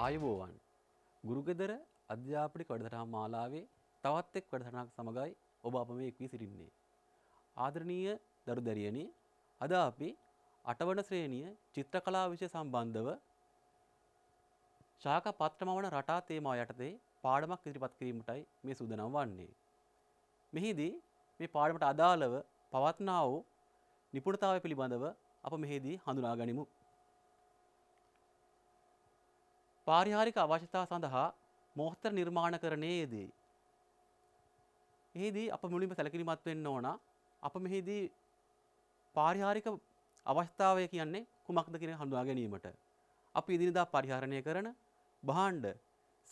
ආයුබෝවන් ගුරුගෙදර අධ්‍යාපනික වැඩසටහන් මාලාවේ තවත් එක් වැඩසටහනක් සමගයි ඔබ අප මේ එක්වී සිටින්නේ. ආදරණීය දරු දැරියනි, අද අපි 8 වන ශ්‍රේණිය චිත්‍රකලා විෂය සම්බන්ධව ශාක පත්‍රමවන රටා තේමාව යටතේ පාඩමක් ඉදිරිපත් කිරීමටයි මේ සූදානම් වන්නේ. මෙහිදී මේ පාඩමට අදාළව පවත්නා වූ නිපුණතාවය පිළිබඳව අප මෙහිදී හඳුනා ගනිමු. පාරිහාරික අවශ්‍යතා සඳහා මෝස්තර නිර්මාණකරණයේ යෙදේ. එහිදී අප මුලින්ම සැලකිලිමත් වෙන්න ඕන. අප මෙහිදී පාරිහාරික අවශ්‍යතාවය කියන්නේ කුමක්ද කියන හඳුනා ගැනීමට. අපි එදිනදා පරිහරණය කරන භාණ්ඩ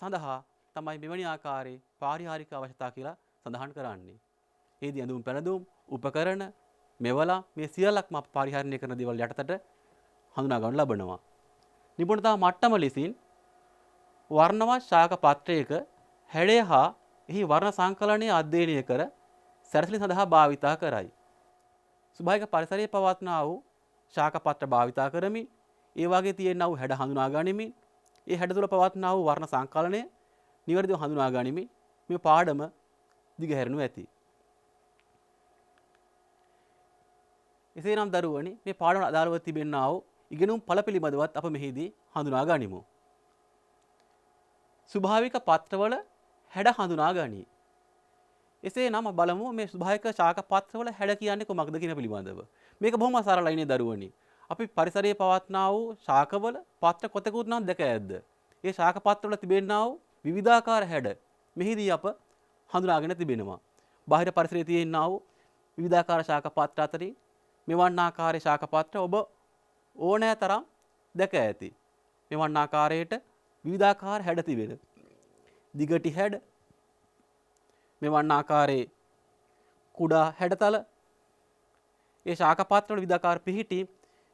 සඳහා තමයි මෙවැනි ආකාරයේ පාරිහාරික අවශ්‍යතා කියලා සඳහන් කරන්නේ. එහිදී ඇඳුම් පැළඳුම්, උපකරණ, මෙවලා මේ සියල්ලක්ම අප පරිහරණය කරන දේවල් යටතට හඳුනා ගන්න ලබනවා. නිපුණතා මට්ටම ලෙසින් වර්ණවත් ශාක පත්‍රයක හැඩය හා එහි වර්ණ සංකලනය අධ්‍යයනය කර සැරසිලි සඳහා භාවිතා කරයි. ස්වභාවික පරිසරයේ පවත්නා වූ ශාක පත්‍ර භාවිතා කරමින් ඒ වගේ තියෙනා වූ හැඩ හඳුනා ගනිමින් ඒ හැඩ තුළ පවත්නා වූ වර්ණ සංකලනය නිවැරදිව හඳුනා ගනිමින් මේ පාඩම දිගහැරෙනු ඇති. එසේනම් දරුවනි, මේ පාඩමට අදාළව තිබෙනා වූ ඉගෙනුම් ඵල පිළිබඳවත් අප මෙහිදී හඳුනා ගනිමු. ස්වභාවික පත්‍රවල හැඩ හඳුනා ගනී. එසේනම් බලමු මේ ස්වභාවික ශාක පත්‍රවල හැඩ කියන්නේ කොමක්ද කියන පිළිබඳව. මේක බොහොම සරලයි නේ දරුවනි. අපි පරිසරයේ පවත්නා වූ ශාකවල පත්‍ර කොතෙකුත් නම් දැක ඇද්ද? ඒ ශාක පත්‍රවල තිබෙනා වූ විවිධාකාර හැඩ මෙහිදී අප හඳුනාගෙන තිබෙනවා. බාහිර පරිසරයේ තියෙනා වූ විවිධාකාර ශාක පත්‍ර අතරින් මෙවන් ආකාරයේ ශාක පත්‍ර ඔබ ඕනෑ තරම් දැක ඇති. මෙවන් ආකාරයට විවිධාකාර හැඩ තිබෙන දිගටි හැඩ, මෙවන් ආකාරයේ කුඩා හැඩතල, ඒ ශාක පත්‍රවල විවිධාකාර පිහිටි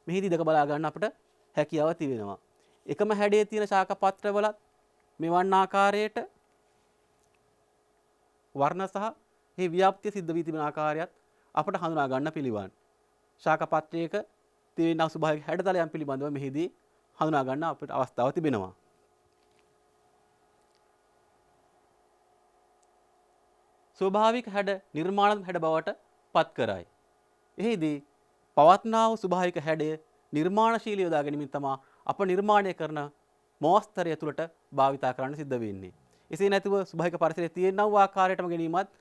මෙහිදී දැක බලා ගන්න අපිට හැකියාව තිබෙනවා. එකම හැඩයේ තියෙන ශාක පත්‍රවලත් මෙවන් ආකාරයට වර්ණ සහ මේ ව්‍යාප්තිය සිද්ධ වී තිබෙන ආකාරයත් අපට හඳුනා ගන්න පිළිවන්. ශාක පත්‍රයක තියෙන ස්වභාවික හැඩතලයන් පිළිබඳව මෙහිදී හඳුනා ගන්න අපිට අවස්ථාව තිබෙනවා. ස්වභාවික හැඩ නිර්මාණාත්මක හැඩ බවට පත් කරයි. එහිදී පවත්නා වූ ස්වභාවික හැඩය නිර්මාණශීලී යොදා ගැනීමෙන් තමයි අප නිර්මාණය කරන මෝස්තරය තුළට භාවිතා කරන්න සිද්ධ වෙන්නේ. එසේ නැතිව ස්වභාවික පරිසරයේ තියෙනා වූ ආකාරයටම ගැනීමත්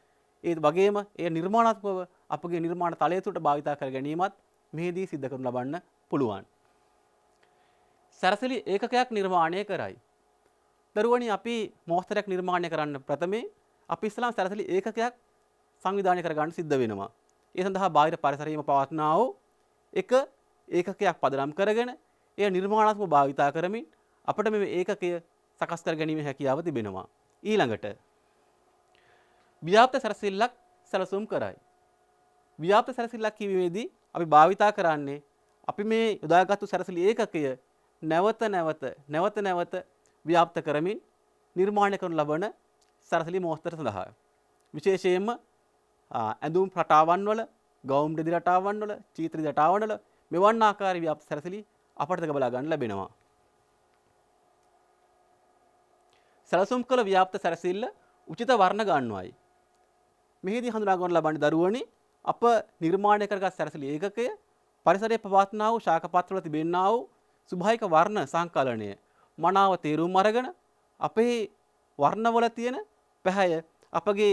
ඒ වගේම ඒ නිර්මාණාත්මකව අපගේ නිර්මාණ තලය තුළට භාවිතා කර ගැනීමත් මෙහිදී සිද්ධ කරනු ලබන්න පුළුවන්. සැරසිලි ඒකකයක් නිර්මාණය කරයි. දරුවනි, අපි මෝස්තරයක් නිර්මාණය කරන්න ප්‍රථමයෙන් අපි ඉස්සෙල්ලාම සැරසිලි ඒකකයක් සංවිධානය කර ගන්න සිද්ධ වෙනවා. ඒ සඳහා බාහිර පරිසරයේම පවත්නා වූ එක ඒකකයක් පදනම් කරගෙන එය නිර්මාණාත්මකව භාවිතා කරමින් අපිට මේ ඒකකය සකස් කර ගැනීමේ හැකියාව තිබෙනවා. ඊළඟට ව්‍යාප්ත සැරසිල්ලක් සැලසුම් කරයි. ව්‍යාප්ත සැරසිල්ලක් කියවීමේදී අපි භාවිතා කරන්නේ අපි මේ යොදාගත්තු සැරසිලි ඒකකය නැවත නැවත ව්‍යාප්ත කරමින් නිර්මාණය කරනු ලබන සැරසිලි මෝස්තර සඳහා. විශේෂයෙන්ම ඇඳුම් රටාවන් වල, ගවුම් රෙදි රටාවන් වල, චීත රෙදි රටාවන් වල මෙවන් ආකාරයේ ව්‍යාප්ත සැරසිලි අපට දැක බලා ගන්න ලැබෙනවා. සැලසුම් කළ ව්‍යාප්ත සැරසිල්ල උචිත වර්ණ ගන්නවයි. මෙහිදී හඳුනා ගන්න ලබන්නේ දරුවනි, අප නිර්මාණය කරගත් සැරසිලි ඒකකය පරිසරයේ පවත්නා වූ ශාක පත්‍රවල තිබෙනා වූ ස්වභාවික වර්ණ සංකලනය මනාව තේරුම් අරගෙන අපේ වර්ණවල තියෙන පැහැය අපගේ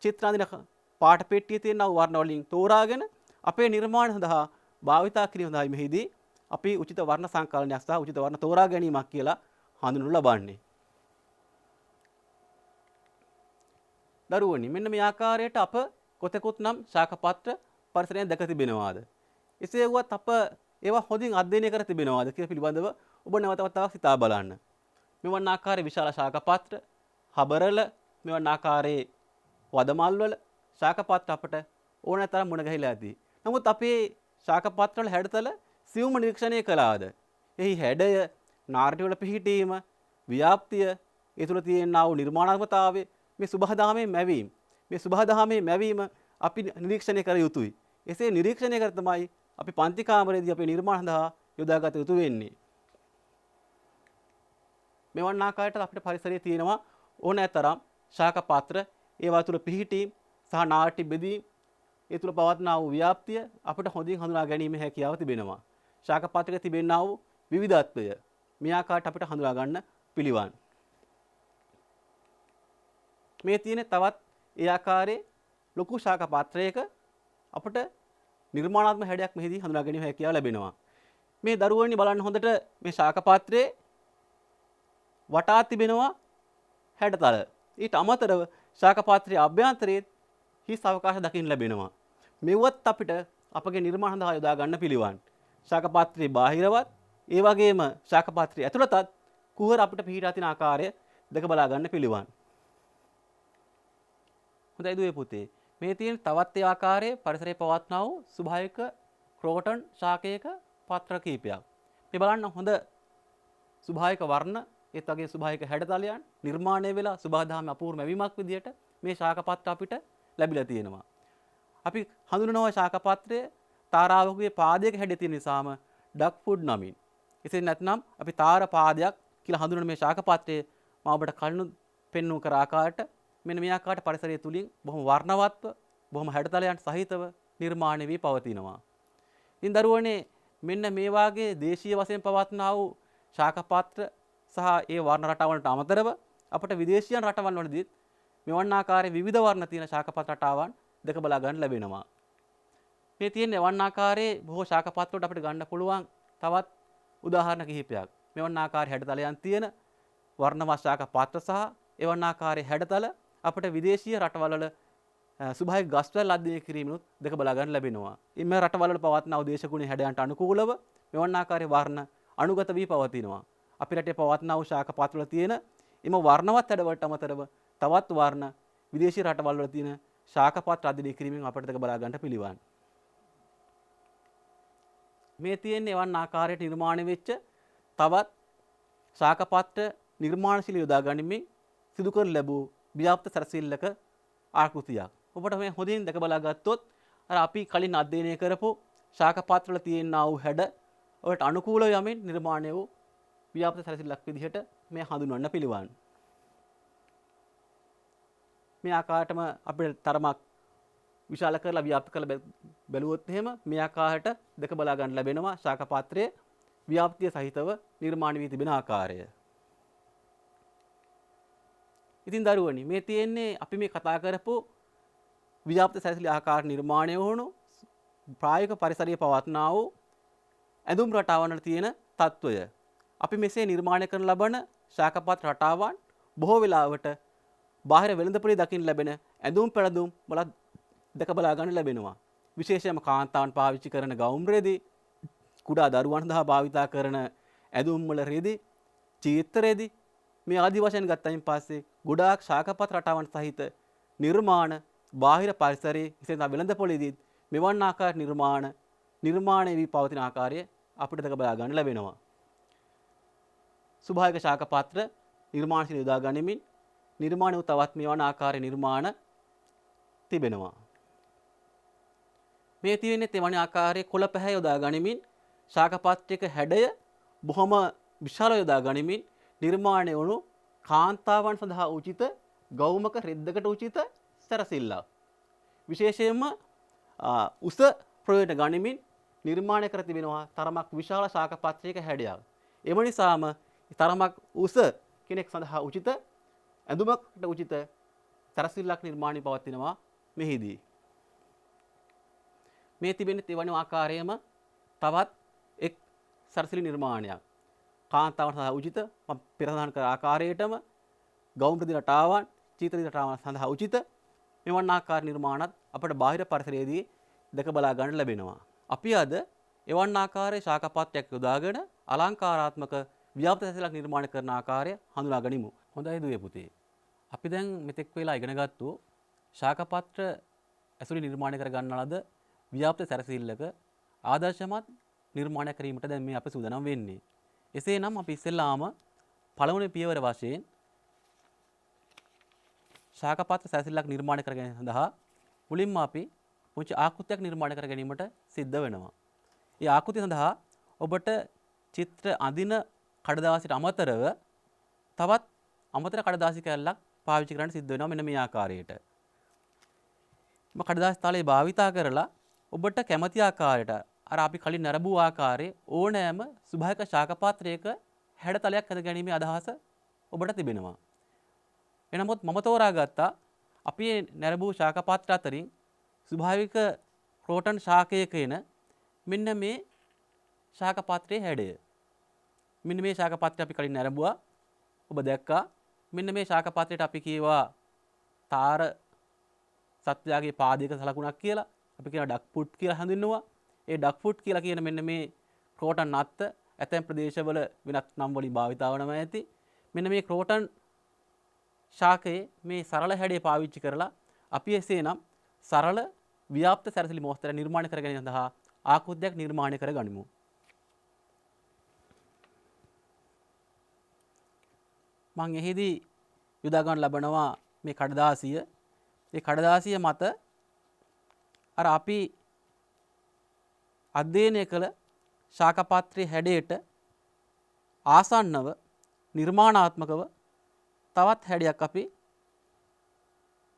චිත්‍රාන්දින පාට පෙට්ටියේ තියෙන වර්ණ වලින් තෝරාගෙන අපේ නිර්මාණ සඳහා භාවිතා කිරීම සඳහා මෙහිදී අපි උචිත වර්ණ සංකලනයක් සහ උචිත වර්ණ තෝරා ගැනීමක් කියලා හඳුන්වනු ලබන්නේ. දරුවනි, මෙන්න මේ ආකාරයට අප කොතෙකුත් නම් ශාක පත්‍ර පරිසරයෙන් දැක තිබෙනවාද? එසේ වුවත් අප ඒවා හොඳින් අධ්‍යයනය කර තිබෙනවාද කියලා පිළිබඳව ඔබ නැවත වතාවක් සිතා බලන්න. මෙවන් ආකාරයේ විශාල ශාක පත්‍ර, හබරල, මෙවන් ආකාරයේ වදමල් වල ශාක පත්‍ර අපට ඕනෑ තරම් මුණ ගැහිලා ඇති. නමුත් අපේ ශාක පත්‍ර වල හැඩතල සියුම්ම නිරීක්ෂණය කළාද? එහි හැඩය, නාරටි වල පිහිටීම, ව්‍යාප්තිය, ඒ තුළ තියෙනා වූ නිර්මාණාත්මකතාවය, මේ සුභදහමේ මැවීම, මේ සුභදහමේ මැවීම අපි නිරීක්ෂණය කර යුතුයි. එසේ නිරීක්ෂණය කර තමයි අපි පන්ති කාමරයේදී අපේ නිර්මාණ සඳහා යොදාගත යුතු වෙන්නේ. මෙවන් ආකාරයට අපිට පරිසරයේ තියෙනවා ඕනෑතරම් ශාක පාත්‍ර ඒවා තුළ පිහිටීම් සහ නාට්‍ය බෙදීම් ඒ තුළ පවත්නා වූ ව්‍යාප්තිය අපිට හොඳින් හඳුනා ගැනීමේ හැකියාව තිබෙනවා. ශාක පාත්‍රයක තිබෙනා වූ විවිධත්වය මේ ආකාරයට අපිට හඳුනා ගන්න පිළිවන්. මේ තියෙන තවත් ඒ ආකාරයේ ලොකු ශාක පාත්‍රයක අපිට නිර්මාණාත්මක හැඩයක් මෙහිදී හඳුනා ගැනීමේ හැකියාව ලැබෙනවා. මේ දරුවනි බලන්න හොඳට මේ ශාක පාත්‍රයේ වටා තිබෙනවා හැඩතල. ඊට අමතරව ශාක පාත්‍රයේ අභ්‍යන්තරයේ හිස් අවකාශ දකින්න ලැබෙනවා. මෙවත් අපිට අපගේ නිර්මාණ සඳහා යොදා ගන්න පිළිවන්. ශාක පාත්‍රයේ බාහිරවත් ඒ වගේම ශාක පාත්‍රයේ ඇතුළතත් කුහර අපිට පිහිටා තියෙන ආකාරය දෙක බලා ගන්න පිළිවන්. හොඳයි දුවේ පුතේ. මේ තියෙන තවත් ඒ ආකාරයේ පරිසරයේ පවත්නා වූ ස්වභාවික ක්‍රෝටන් ශාකයක පාත්‍ර කීපයක්. මේ බලන්න හොඳ ස්වභාවික වර්ණ ඒත් වගේ ස්වභාවික හැඩතලයන් නිර්මාණය වෙලා සුභාදාම අපූර්ව මැවීමක් විදියට මේ ශාක පාත්‍ර අපිට ලැබිලා තියෙනවා. අපි හඳුනනවා ශාක පාත්‍රය තාරාවකගේ පාදයක හැඩය තියෙන නිසාම ඩක් ෆුඩ් නමින්. එසේ නැත්නම් අපි තාර පාදයක් කියලා හඳුනන මේ ශාක පාත්‍රය මම ඔබට කලින් පෙන්වු කර ආකාරයට මෙන්න මේ ආකාරයට පරිසරය තුලින් බොහොම වර්ණවත්ව බොහොම හැඩතලයන් සහිතව නිර්මාණය වී පවතිනවා. ඉතින් දරුවනේ මෙන්න මේ වාගේ දේශීය වශයෙන් පවත්නා වූ ශාක පාත්‍ර සහ ඒ වර්ණ රටාවන්ට අමතරව අපට විදේශීයන් රටවල් වලදීත් මෙවන් ආකාරයේ විවිධ වර්ණ තියෙන ශාක පාත්‍ර රටාවන් දෙක බලා ගන්න ලැබෙනවා. මේ තියෙන එවන් ආකාරයේ බොහෝ ශාක පාත්‍ර වලට අපිට ගන්න පුළුවන් තවත් උදාහරණ කිහිපයක්. මෙවන් ආකාරයේ හැඩතලයන් තියෙන වර්ණවත් ශාක පාත්‍ර සහ එවන් ආකාරයේ හැඩතල අපට විදේශීය රටවල් වල සුභාවික ගස්වැල් අධ්‍යයනය කිරීමනොත් දෙක බලා ගන්න ලැබෙනවා. මේ රටවල් වල පවත්නා දේශගුණීය හැඩයන්ට අනුකූලව මෙවන් ආකාරයේ වර්ණ අනුගත වී පවතිනවා. අපි රටේ පවත්නා වූ ශාක පාත්‍ර වල තියෙන එම වර්ණවත් හැඩවලට අමතරව තවත් වර්ණ විදේශීය රටවල් වල තියෙන ශාක පාත්‍ර අධ්‍යයනය කිරීමෙන් අපට දෙක බලා ගන්න පිළිවන්. මේ තියෙන එවන් ආකාරයට නිර්මාණය වෙච්ච තවත් ශාක පාත්‍ර නිර්මාණශීලී යොදා ගනිමින් සිදු කර ලැබූ ව්‍යාප්ත සැරසිල්ලක ආකෘතියක්. ඔබට මේ හොඳින් දැක බලා ගත්තොත් අර අපි කලින් අධ්‍යයනය කරපු ශාක පාත්‍ර වල තියෙනා වූ හැඩ ඔබට අනුකූලව යමින් නිර්මාණය වූ ව්‍යාප්ත සැරසිල්ලක් විදිහට මේ හඳුන්වන්න පිළිවන්. මේ ආකාරයටම අපිට තරමක් විශාල කරලා ව්‍යාප්ත කරලා බැලුවොත් එහෙම මේ ආකාරයට දෙක බලා ගන්න ලැබෙනවා ශාක පාත්‍රයේ ව්‍යාප්තිය සහිතව නිර්මාණය වී තිබෙන ආකාරය. ඉතින් දරුවනි මේ තියෙන්නේ අපි මේ කතා කරපු ව්‍යාප්ත සැරසිලි ආකාර නිර්මාණය වුණු ප්‍රායෝගික පරිසරයේ පවත්නා වූ ඇඳුම් රටාවන් වල තියෙන తত্ত্বය. අපි මෙසේ නිර්මාණය කරන ලබන ශාක පාත්‍ර රටාවන් බොහෝ වෙලාවට බාහිර වෙළඳපොලේ දකින්න ලැබෙන ඇඳුම් පැළඳුම් වල දෙක බලා ගන්න ලැබෙනවා. විශේෂයෙන්ම කාන්තාවන් පාවිච්චි කරන ගවුම් රෙදි, කුඩා දරුවන් සඳහා භාවිතා කරන ඇඳුම් වල රෙදි, චීත්ත රෙදි මේ ආදි වශයෙන් ගත්තයින් පස්සේ ගොඩාක් ශාක පාත්‍ර රටාවන් සහිත නිර්මාණ බාහිර පරිසරයේ විශේෂයෙන් වෙළඳපොලේදී මෙවන් ආකාර නිර්මාණය වී පවතින ආකාරය අපිට දෙක බලා ගන්න ලැබෙනවා. සුභාවික ශාක පාත්‍ර නිර්මාණශීලී යොදා ගනිමින් නිර්මාණ වූ තවත් මෙවන් ආකාරයේ නිර්මාණ තිබෙනවා. මේ තියෙන්නේ තෙවැනි ආකාරයේ කොළ පැහැ යොදා ගනිමින් ශාක පාත්‍රයක හැඩය බොහොම විශාල යොදා ගනිමින් නිර්මාණය වුණු කාන්තාවන් සඳහා උචිත ගෞමක රෙද්දකට උචිත සැරසිල්ලක්. විශේෂයෙන්ම උස ප්‍රයෝජන ගනිමින් නිර්මාණය කර තිබෙනවා තරමක් විශාල ශාක පාත්‍රයක හැඩයක්. එම නිසාම තරමක් උස කෙනෙක් සඳහා උචිත ඇඳුමකට උචිත සැරසිල්ලක් නිර්මාණය පවතිනවා මෙහිදී. මේ තිබෙන තෙවැනි ආකාරයේම තවත් එක් සැරසිලි නිර්මාණයක්. කාන්තාවන් සඳහා උචිත පෙර සඳහන් කර ආකාරයටම ගෞම් රෙදි රටාවන්, චීත රෙදි රටාවන් සඳහා උචිත මෙවන් ආකාර නිර්මාණත් අපට බාහිර පරිසරයේදී දැක බලා ගන්න ලැබෙනවා. අපි අද එවන් ආකාරයේ ශාක පාත්‍රයක් යොදාගෙන අලංකාරාත්මක ව්‍යාප්ත සැරසිල්ලක් නිර්මාණය කරන ආකාරය හඳුනා ගනිමු. හොඳයි දුවේ පුතේ. අපි දැන් මෙතෙක් වෙලා ඉගෙන ගත්තු ශාක පාත්‍ර ඇසුරින් නිර්මාණය කර ගන්නා ලද ව්‍යාප්ත සැරසිල්ලක ආදර්ශමත් නිර්මාණය කිරීමට දැන් මේ අපි සූදානම් වෙන්නේ. එසේනම් අපි ඉස්සෙල්ලාම පළමුවෙනි පියවර වශයෙන් ශාක පාත්‍ර සැරසිල්ලක් නිර්මාණය කර ගැනීම සඳහා මුලින්ම අපි පුංචි ආකෘතියක් නිර්මාණය කර ගැනීමට සිද්ධ වෙනවා. මේ ආකෘතිය සඳහා ඔබට චිත්‍ර අඳින කඩදාසියට අමතරව තවත් අමතර කඩදාසි කැල්ලක් පාවිච්චි කරන්න සිද්ධ වෙනවා මෙන්න මේ ආකාරයට. කඩදාසි තාලේ භාවිතා කරලා ඔබට කැමති ආකාරයට අර අපි කලින් නරඹු ආකාරයේ ඕනෑම සුභායක ශාක පාත්‍රයක හැඩතලයක් ඇඳ ගැනීමේ අදහස ඔබට තිබෙනවා. එනමුත් මම තෝරාගත්තා අපි නරඹු ශාක පාත්‍ර අතරින් සුභාවික ක්‍රෝටන් ශාකයක එන මෙන්න මේ ශාක පාත්‍රයේ හැඩය. මෙන්න මේ ශාක පාත්‍රය අපි කලින් නරඹුවා. ඔබ දැක්කා මෙන්න මේ ශාක පාත්‍රයට අපි කියවා තාර සත්වයාගේ පාදයක සලකුණක් කියලා. අපි කියන ඩක් ෆුට් කියලා හඳුන්වනවා. ඒ ඩක් ෆුට් කියලා කියන මෙන්න මේ ක්‍රෝටන් නත්ත ඇතැම් ප්‍රදේශවල වෙනත් නම් වලින් භාවිතා වනවා ඇති. මෙන්න මේ ක්‍රෝටන් ශාකයේ මේ සරල හැඩය පාවිච්චි කරලා අපි එසේනම් සරල ව්‍යාප්ත සැරසිලි මෝස්තර නිර්මාණය කර ගැනීම සඳහා ආකෘතියක් නිර්මාණය කර ගනිමු. මම එහිදී යොදා ගන්න ලබනවා මේ කඩදාසිය. ඒ කඩදාසිය මත අර අපි අධ්‍යයනය කළ ශාක පාත්‍රයේ හැඩයට ආසන්නව නිර්මාණාත්මකව තවත් හැඩයක් අපි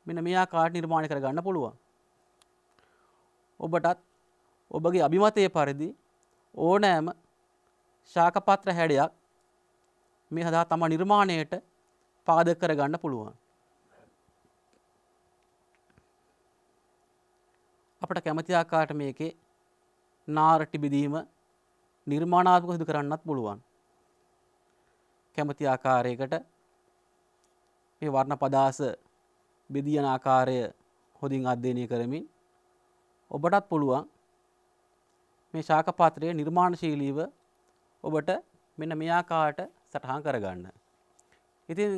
මෙන්න මේ ආකාරයට නිර්මාණය කර ගන්න පුළුවන්. ඔබටත් ඔබගේ අභිමතයේ පරිදි ඕනෑම ශාක පාත්‍ර හැඩයක් මේ සඳහා තම නිර්මාණයට පාදක කර ගන්න පුළුවන්. අපට කැමති ආකාරයට මේකේ නාරටි බෙදීම නිර්මාණාත්මකව සිදු කරන්නත් පුළුවන්. කැමති ආකාරයකට මේ වර්ණ පදාස බෙදියන ආකාරය හොඳින් අධ්‍යයනය කරමින් ඔබටත් පුළුවන් මේ ශාක පාත්‍රයේ නිර්මාණශීලීව ඔබට මෙන්න මේ ආකාරයට සටහන් කරගන්න. ඉතින්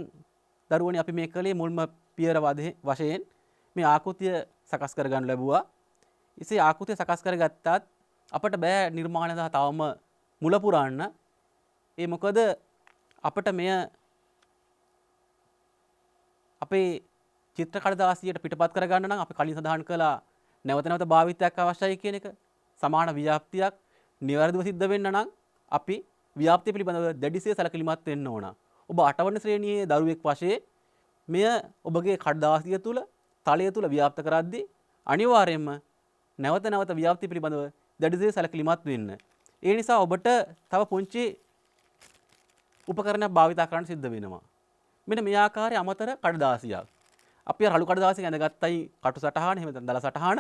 දරුවනි අපි මේ කලේ මුල්ම පියවර වශයෙන් මේ ආකෘතිය සකස් කරගන්න ලැබුවා. ඉතින් ආකෘතිය සකස් කරගත්තත් අපට බෑ නිර්මාණය සහ තවම මුල පුරන්න. ඒ මොකද අපට මෙය අපේ චිත්‍ර කඩදාසියට පිටපත් කරගන්න නම් අපි කලින් සඳහන් කළා නැවත නැවත භාවිතයක් අවශ්‍යයි කියන එක. සමාන ව්‍යාප්තියක් නිවැරදිව සිද්ධ වෙන්න නම් අපි ව්‍යාප්තිය පිළිබඳව දැඩිසේ සැලකිලිමත් වෙන්න ඕන. ඔබ 8 වන ශ්‍රේණියේ දරුවෙක් වශයෙන් මෙය ඔබගේ කඩදාසිය තුල තලය තුල ව්‍යාප්ත කරද්දී අනිවාර්යයෙන්ම නැවත නැවත ව්‍යාප්තිය පිළිබඳව දැඩිසේ සැලකිලිමත් වෙන්න. ඒ නිසා ඔබට තව පුංචි උපකරණයක් භාවිත කරන්න සිද්ධ වෙනවා. මෙන්න මේ ආකාරයේ අමතර කඩදාසියක්. අපි රළු කඩදාසියක ඇඳගත්තයි කටු සටහන එහෙම නැත්නම් දල සටහන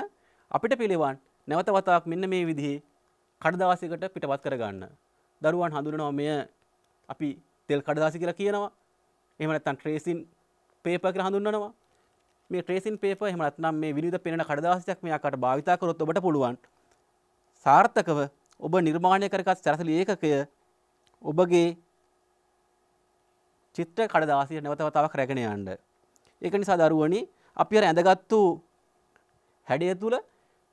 අපිට පිළිවන් නැවත වතාවක් මෙන්න මේ විදිහේ කඩදාසියකට පිටපත් කරගන්න. දරුවන් හඳුනනවා මෙය අපි තෙල් කඩදාසි කියලා කියනවා. එහෙම නැත්නම් ට්‍රේසින් පේපර් කියලා හඳුන්වනවා. මේ ට්‍රේසින් පේපර් එහෙම නැත්නම් මේ විවිධ පෙනෙන කඩදාසියක් මේ ආකාරයට භාවිතා කරොත් ඔබට පුළුවන් සාර්ථකව ඔබ නිර්මාණය කරගත් සැරසිලි ඒකකය ඔබගේ චිත්‍ර කඩදාසිය නැවත වතාවක් රැගෙන යන්න. ඒක නිසා දරුවනි අපි අර ඇඳගත්තු හැඩය තුල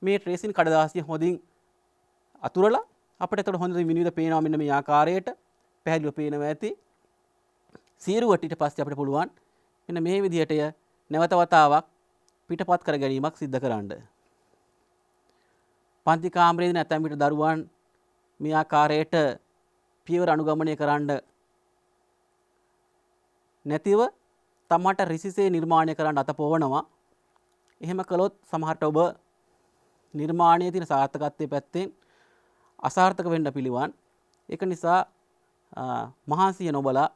මේ ට්‍රේසින් කඩදාසිය හොඳින් අතුරලා අපිට එතකොට හොඳින් විනිවිද පේනවා මෙන්න මේ ආකාරයට පැහැදිලිව පේනවා ඇති. සීරුවට ඊට පස්සේ අපිට පුළුවන් මෙන්න මේ විදිහට නැවත වතාවක් පිටපත් කර ගැනීමක් සිද්ධ කරන්න. පන්ති කාමරයේදී නැත්නම් පිට දරුවන් මේ ආකාරයට පියවර අනුගමනය කරන්න නැතිව තමට රිසිසේ නිර්මාණය කරන්න අත පොවනවා. එහෙම කළොත් සමහරට ඔබ නිර්මාණයේ තියෙන සාර්ථකත්වයේ පැත්තෙන් අසාර්ථක වෙන්න පිළිවන්. ඒක නිසා මහන්සිය නොබලා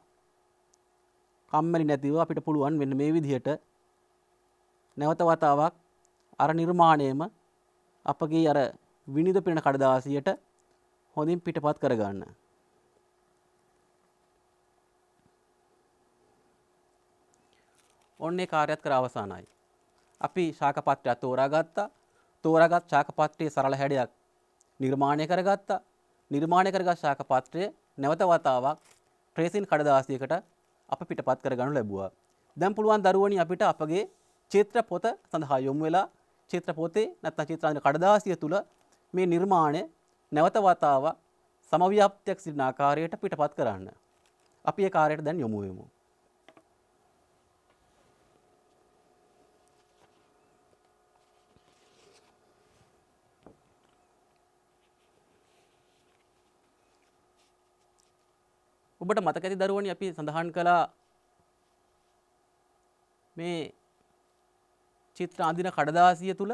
කම්මැලි නැතිව අපිට පුළුවන් මෙන්න මේ විදිහට නැවත වතාවක් අර නිර්මාණයම අපගේ අර විනිද පෙනෙන කඩදාසියට හොඳින් පිටපත් කරගන්න. ඔන්නේ කාර්යයත් කර අවසానයි. අපි ශාක පාත්‍රය තෝරාගත්තා. තෝරාගත් ශාක පාත්‍රයේ සරල හැඩයක් නිර්මාණය කරගත්තා. නිර්මාණය කරගත් ශාක පාත්‍රය නැවත වතාවක් ට්‍රේසින් කඩදාසියකට අප පිටපත් කරගනු ලැබුවා. දැන් පුළුවන් දරුවනි අපිට අපගේ චිත්‍ර පොත සඳහා යොමු වෙලා චිත්‍ර පොතේ නැත්නම් චිත්‍රාංගන කඩදාසිය තුල මේ නිර්මාණය නැවත වතාවක් සමව්‍යාප්තියක් සිටින ආකාරයට පිටපත් කරන්න. අපි ඒ කාර්යයට දැන් යොමු වෙමු. ඔබට මතක ඇති දරුවනි අපි සඳහන් කළා මේ චිත්‍ර අඳින කඩදාසිය තුල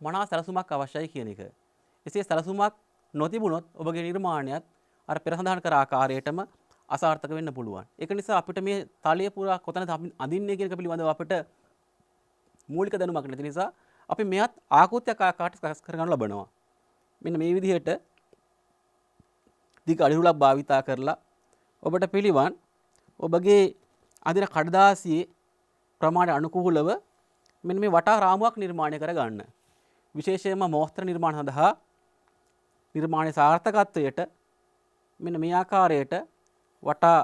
මනා සැලසුමක් අවශ්‍යයි කියන එක. එසේ සැලසුමක් නොතිබුණොත් ඔබගේ නිර්මාණයත් අර පෙර සඳහන් කර ආකාරයටම අසාර්ථක වෙන්න පුළුවන්. ඒක නිසා අපිට මේ තලය පුරා කොතනද අඳින්නේ කියන එක පිළිබඳව අපිට මූලික දැනුමක් නැති නිසා අපි මෙයත් ආකෘතියක් ආකාරයට සකස් කරගන්න ලබනවා. මෙන්න මේ විදිහට දිග අඩිරුලක් භාවිතා කරලා ඔබට පිළිවන් ඔබගේ අඳින කඩදාසියේ ප්‍රමාණය අනුකූලව මෙන්න මේ වටා රාමුවක් නිර්මාණය කරගන්න. විශේෂයෙන්ම මෝස්තර නිර්මාණ සඳහා නිර්මාණයේ සාර්ථකත්වයට මෙන්න මේ ආකාරයට වටා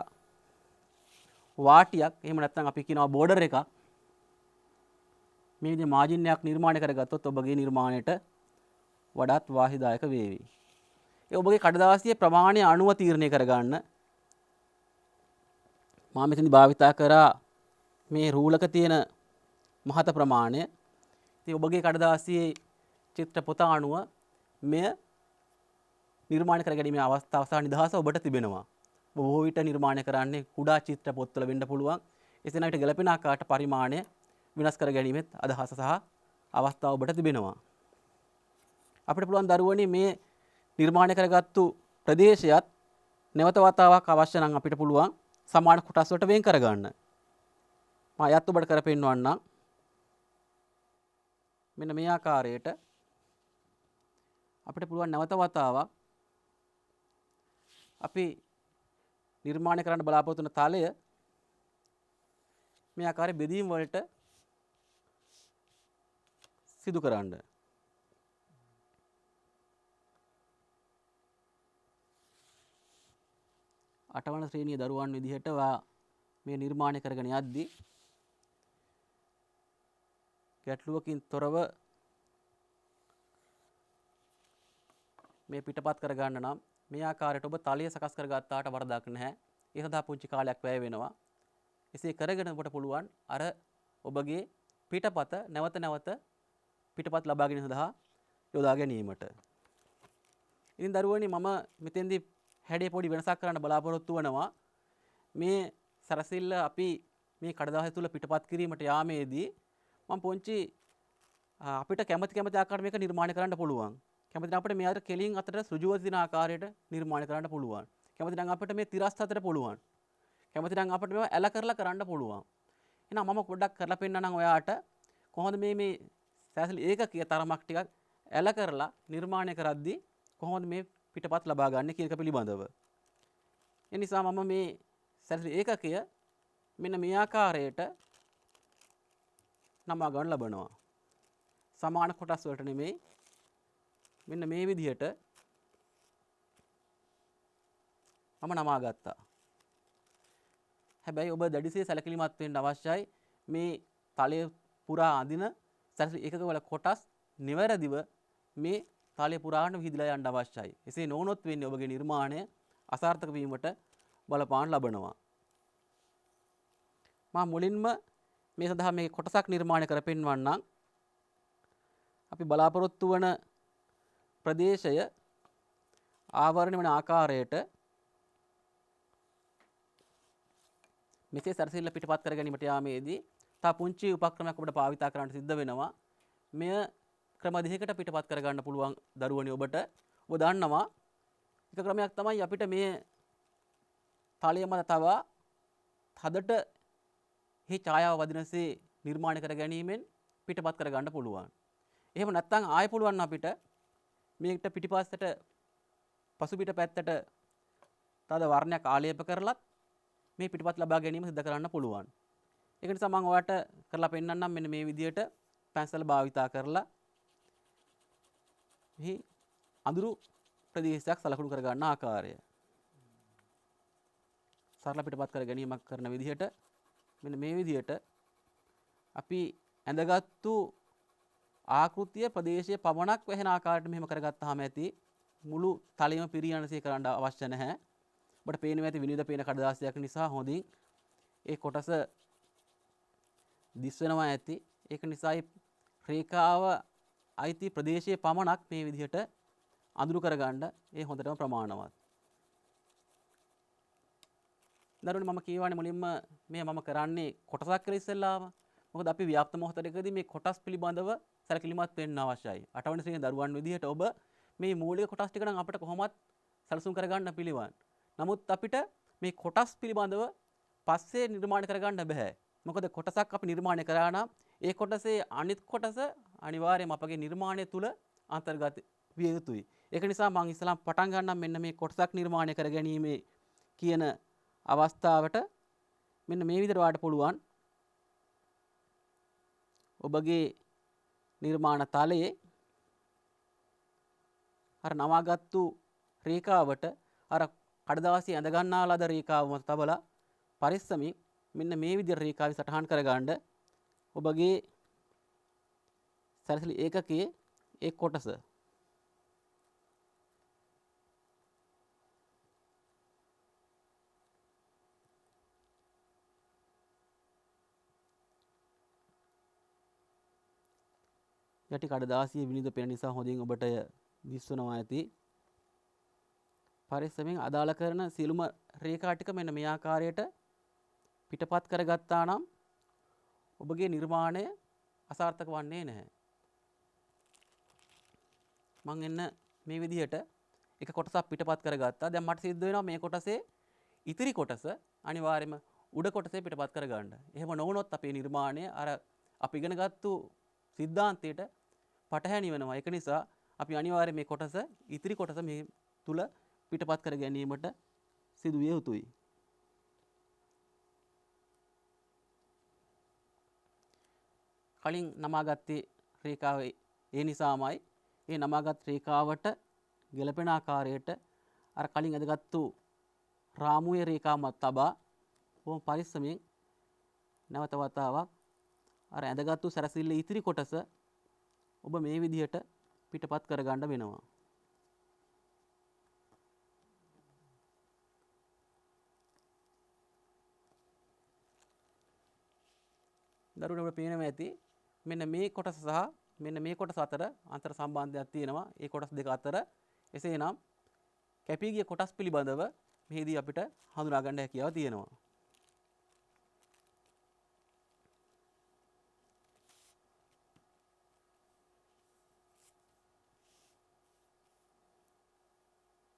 වාටියක් එහෙම නැත්නම් අපි කියනවා බෝඩර් එකක් මේ විදිහේ මාජින් එකක් නිර්මාණය කරගත්තොත් ඔබගේ නිර්මාණයට වඩාත් වාසිදායක වේවි. ඒ ඔබගේ කඩදාසියේ ප්‍රමාණය අනුව තීරණය කරගන්න. මම මෙතනදී භාවිතා කරා මේ රූලක තියෙන මහත ප්‍රමාණය. ඉතින් ඔබගේ කඩදාසියේ චිත්‍ර පොත අනුව මෙය නිර්මාණය කර ගැනීමේ අවස්ථාව සහ නිදහස ඔබට තිබෙනවා. බොහෝ විට නිර්මාණය කරන්නේ කුඩා චිත්‍ර පොත්වල වෙන්න පුළුවන්. එසේ නැවිට ගැළපෙන ආකාරයට පරිමාණය වෙනස් කර ගැනීමෙත් අදහස සහ අවස්ථාව ඔබට තිබෙනවා. අපිට පුළුවන් දරුවනේ මේ නිර්මාණය කරගත්තු ප්‍රදේශයත් නැවත වතාවක් අවශ්‍ය නම් අපිට පුළුවන් සමාන කොටස් වලට වෙන් කරගන්න. මම අයත් ඔබට කරපෙන්නවන්නම්. මෙන්න මේ ආකාරයට අපිට පුළුවන් නැවත වතාවක් අපි නිර්මාණය කරන්න බලාපොරොත්තු වන තලය මේ ආකාරයේ බෙදීම් වලට සිදු කරන්න. අටවන ශ්‍රේණියේ දරුවන් විදිහට මේ නිර්මාණය කරගෙන යද්දී ගැටලුවකින් තොරව මේ පිටපත් කරගන්න නම් මේ ආකාරයට ඔබ තලය සකස් කරගත්තාට වරදක් නැහැ. ඒ සඳහා පුංචි කාලයක් වැය වෙනවා. එසේ කරගෙන ඔබට පුළුවන් අර ඔබගේ පිටපත නැවත නැවත පිටපත් ලබා ගැනීම සඳහා යොදා ගැනීමට. ඉතින් දරුවනි මම මෙතෙන්දී හැඩේ පොඩි වෙනසක් කරන්න බලාපොරොත්තු වෙනවා. මේ සරසිල්ල අපි මේ කඩදාසිය තුල පිටපත් කිරීමට යාමේදී මම පොන්චි අපිට කැමති ආකාරයට මේක නිර්මාණය කරන්න පුළුවන්. කැමති නම් අපිට මේ අතර කෙලින් අතර ඍජුව දින ආකාරයට නිර්මාණය කරන්න පුළුවන්. කැමති නම් අපිට මේ තිරස් අතර පුළුවන්. කැමති නම් අපිට මේවා ඇල කරලා කරන්න පුළුවන්. එහෙනම් මම පොඩ්ඩක් කරලා පෙන්නන්නම් ඔයාට කොහොමද මේ සැසලි ඒකකයේ තරමක් ටිකක් ඇල කරලා නිර්මාණය කරද්දී කොහොමද මේ පිටපත් ලබා ගන්න කියන එක පිළිබඳව. ඒ නිසා මම මේ සැසලි ඒකකය මෙන්න මේ ආකාරයට නමා ගන්න ලබනවා. සමාන කොටස් වලට නෙමෙයි මෙන්න මේ විදිහට මම නමා ගත්තා. හැබැයි ඔබ දැඩිසේ සැලකිලිමත් වෙන්න අවශ්‍යයි. මේ තලය පුරා අඳින සැලසුම් ඒකක වල කොටස් නිවැරදිව මේ තලය පුරාට විහිදලා යන්න අවශ්‍යයි. එසේ නොවුනොත් වෙන්නේ ඔබගේ නිර්මාණය අසාර්ථක වීමට බලපාන ලබනවා. මම මුලින්ම මේ සඳහා මේ කොටසක් නිර්මාණය කර පෙන්වන්නම්. අපි බලාපොරොත්තු වන ප්‍රදේශය ආවරණය වන ආකාරයට මෙසේ සැරසිල්ල පිටපත් කර ගැනීමට යාමේදී තා පුංචි උපක්‍රමයක් ඔබට භාවිතා කරන්න සිද්ධ වෙනවා. මෙය ක්‍රම දෙකකට පිටපත් කර ගන්න පුළුවන් දරුවනි ඔබට. ඔබ දන්නවා එක ක්‍රමයක් තමයි අපිට මේ තලය මත තවා හදට මේ ඡායාව වදිනසේ නිර්මාණය කර ගැනීමෙන් පිටපත් කර ගන්න පුළුවන්. එහෙම නැත්නම් ආයෙ පුළුවන් අපිට මේකට පිටිපස්සට පසුපිට පැත්තට තද වර්ණයක් ආලේප කරලත් මේ පිටපත් ලබා ගැනීම සිදු කරන්න පුළුවන්. ඒක නිසා මම ඔයාලට කරලා පෙන්නන්නම් මෙන්න මේ විදිහට පැන්සල් භාවිතා කරලා මේ අඳුරු ප්‍රදේශයක් සලකුණු කර ගන්න ආකාරය. සරල පිටපත් කර ගැනීමක් කරන විදිහට මෙන්න මේ විදිහට අපි ඇඳගත්තු ආකෘතිය ප්‍රදේශයේ පමණක් වැහෙන ආකාරයට මෙහෙම කරගත්තාම ඇති මුළු තලයම පිරියනසේ කරන්න අවශ්‍ය නැහැ. ඔබට පේනවා ඇති විනිවිද පේන කඩදාසියක් නිසා හොඳින් ඒ කොටස දිස් වෙනවා ඇති. ඒක නිසා මේ රේඛාව අයිති ප්‍රදේශයේ පමණක් මේ විදිහට අඳුරු කරගන්න ඒ හොඳටම ප්‍රමාණවත්. දරුවනේ මම කියවනේ මුලින්ම මේ මම කරන්නේ කොටසක් කියලා ඉස්සෙල්ලාම මොකද අපි ව්‍යාප්ත මොහොතකදී මේ කොටස් පිළිබඳව සැලකිලිමත් වෙන්න අවශ්‍යයි. 8 වෙනි ශ්‍රේණියේ දරුවන් විදිහට ඔබ මේ මූලික කොටස් ටික නම් අපිට කොහොමත් සැලසුම් කරගන්න පිළිවන්. නමුත් අපිට මේ කොටස් පිළිබඳව පස්සේ නිර්මාණය කරගන්න බෑ. මොකද කොටසක් අපි නිර්මාණය කරා නම් ඒ කොටසේ අනිත් කොටස අනිවාර්යයෙන්ම අපගේ නිර්මාණය තුල අන්තර්ගත විය යුතුයි. ඒක නිසා මම ඉස්සලාම් පටන් ගන්නම් මෙන්න මේ කොටසක් නිර්මාණය කර ගැනීමේ කියන අවස්ථාවට මෙන්න මේ විදිහට වාට පුළුවන් ඔබගේ නිර්මාණ තලයේ අර නවාගත්තු රේඛාවට අර කඩදාසිය ඇඳ ගන්නා ලද රේඛාව මත තබලා පරිස්සමින් මෙන්න මේ විදිහට රේඛාව සටහන් කරගන්න ඔබගේ සැරසිලි ඒකකයේ ඒ කොටස යටි කඩදාසිය විනිවිද පෙනෙන නිසා හොඳින් ඔබට දිස්වනවා ඇති. පරිස්සමෙන් අදාළ කරන සියලුම රේඛා ටික මෙන්න මේ ආකාරයට පිටපත් කරගත්තා නම් ඔබගේ නිර්මාණය අසාර්ථක වන්නේ නැහැ. මම එන්න මේ විදිහට එක කොටසක් පිටපත් කරගත්තා. දැන් මට සිද්ධ වෙනවා මේ කොටසේ ඉතිරි කොටස අනිවාර්යයෙන්ම උඩ කොටසේ පිටපත් කරගන්න. එහෙම නොවුනොත් අපේ නිර්මාණය අර අපි ඉගෙනගත්තු සිද්ධාන්තයට පටහැනි වෙනවා. ඒක නිසා අපි අනිවාර්යයෙන් මේ කොටස ඉතිරි කොටස මේ තුල පිටපත් කර ගැනීමට සිදු විය යුතුයි. කලින් නමාගත්තේ රේඛාව ඒ නිසාමයි ඒ නමාගත් රේඛාවට ගැලපෙන ආකාරයට අර කලින් අදගත්තු රාමුවේ රේඛාවක් තබා බොහොම පරිස්සමෙන් නැවත වතාවක් අර ඇඳගත්තු සැරසිල්ල ඉතිරි කොටස ඔබ මේ විදිහට පිටපත් කරගන්න වෙනවා. දරුවනේ ඔබට පේනවා ඇති මෙන්න මේ කොටස සහ මෙන්න මේ කොටස අතර අන්තර් සම්බන්ධයක් තියෙනවා. ඒ කොටස් දෙක අතර එසේනම් කැපී ගිය කොටස් පිළිබඳව මෙහිදී අපිට හඳුනා ගන්න හැකියාව තියෙනවා.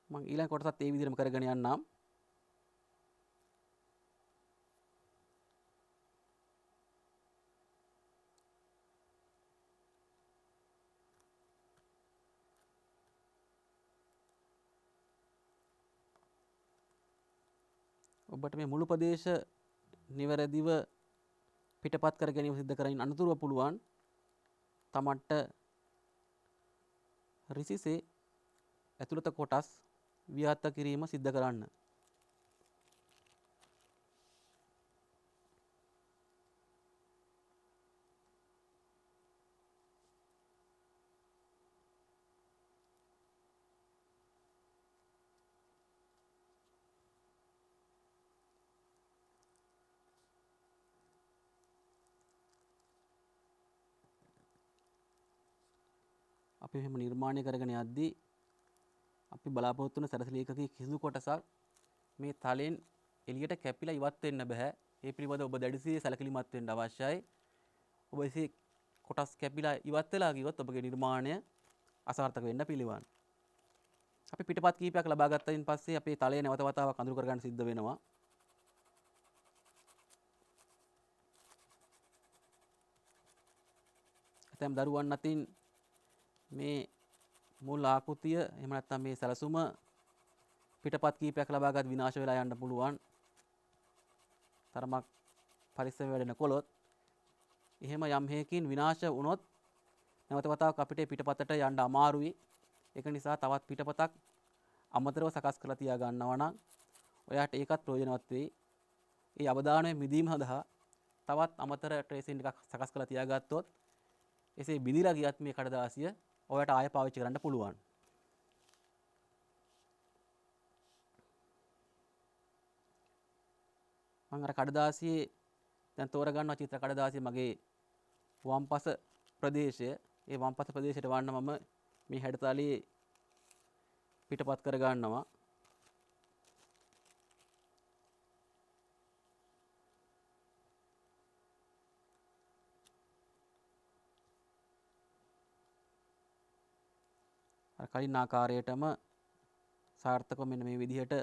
මම ඊළඟ කොටසත් ඒ විදිහටම කරගෙන යන්නම්. ඔබට මේ මුළු ප්‍රදේශ නිවැරදිව පිටපත් කර ගැනීම සිදු කරමින් අනතුරුව පුළුවන් තමන්ට රිසිසේ ඇතුළත කොටස් ව්‍යාත්ත කිරීම සිද්ධ කරන්න. අපි එහෙම නිර්මාණය කරගෙන යද්දී අපි බලාපොරොත්තු වන සැරසිලි ඒකකයේ කිසිදු කොටසක් මේ තලෙන් එළියට කැපිලා ඉවත් වෙන්න බෑ. ඒ පිළිබඳව ඔබ දැඩිසේ සැලකිලිමත් වෙන්න අවශ්‍යයි. ඔබ එසේ කොටස් කැපිලා ඉවත් වෙලා ගියොත් ඔබගේ නිර්මාණය අසාර්ථක වෙන්න පිළිවන්. අපි පිටපත් කීපයක් ලබා ගත්තයින් පස්සේ අපේ තලය නැවත වතාවක් අඳුර කරගන්න සිද්ධ වෙනවා. ඇතැම් දරුවන් අතින් මේ මුල් ආකෘතිය එහෙම නැත්නම් මේ සැලසුම පිටපත් කීපයක් ලබාගත් විනාශ වෙලා යන්න පුළුවන්. තරමක් පරිස්සම වැඩෙන කොළොත් එහෙම යම් හේකින් විනාශ වුණොත් නැවත වතාවක් අපිට පිටපතට යන්න අමාරුයි. ඒක නිසා තවත් පිටපතක් අමතරව සකස් කරලා තියා ගන්නවා නම් ඔයාට ඒකත් ප්‍රයෝජනවත් වෙයි. ඒ අවධානය මිදීම සඳහා තවත් අමතර ට්‍රේසින් එකක් සකස් කරලා තියාගත්තොත් එසේ බිඳිලා ගියත් මේ කඩදාසිය ඔයාට ආයෙ පාවිච්චි කරන්න පුළුවන්. මම අර කඩදාසියේ දැන් තෝරගන්නවා චිත්‍ර කඩදාසිය මගේ වම්පස ප්‍රදේශය. ඒ වම්පස ප්‍රදේශයට වන්න මම මේ හැඩතලයේ පිටපත් කර ගන්නවා. අර කලින් ආකාරයටම සාර්ථකව මෙන්න මේ විදිහට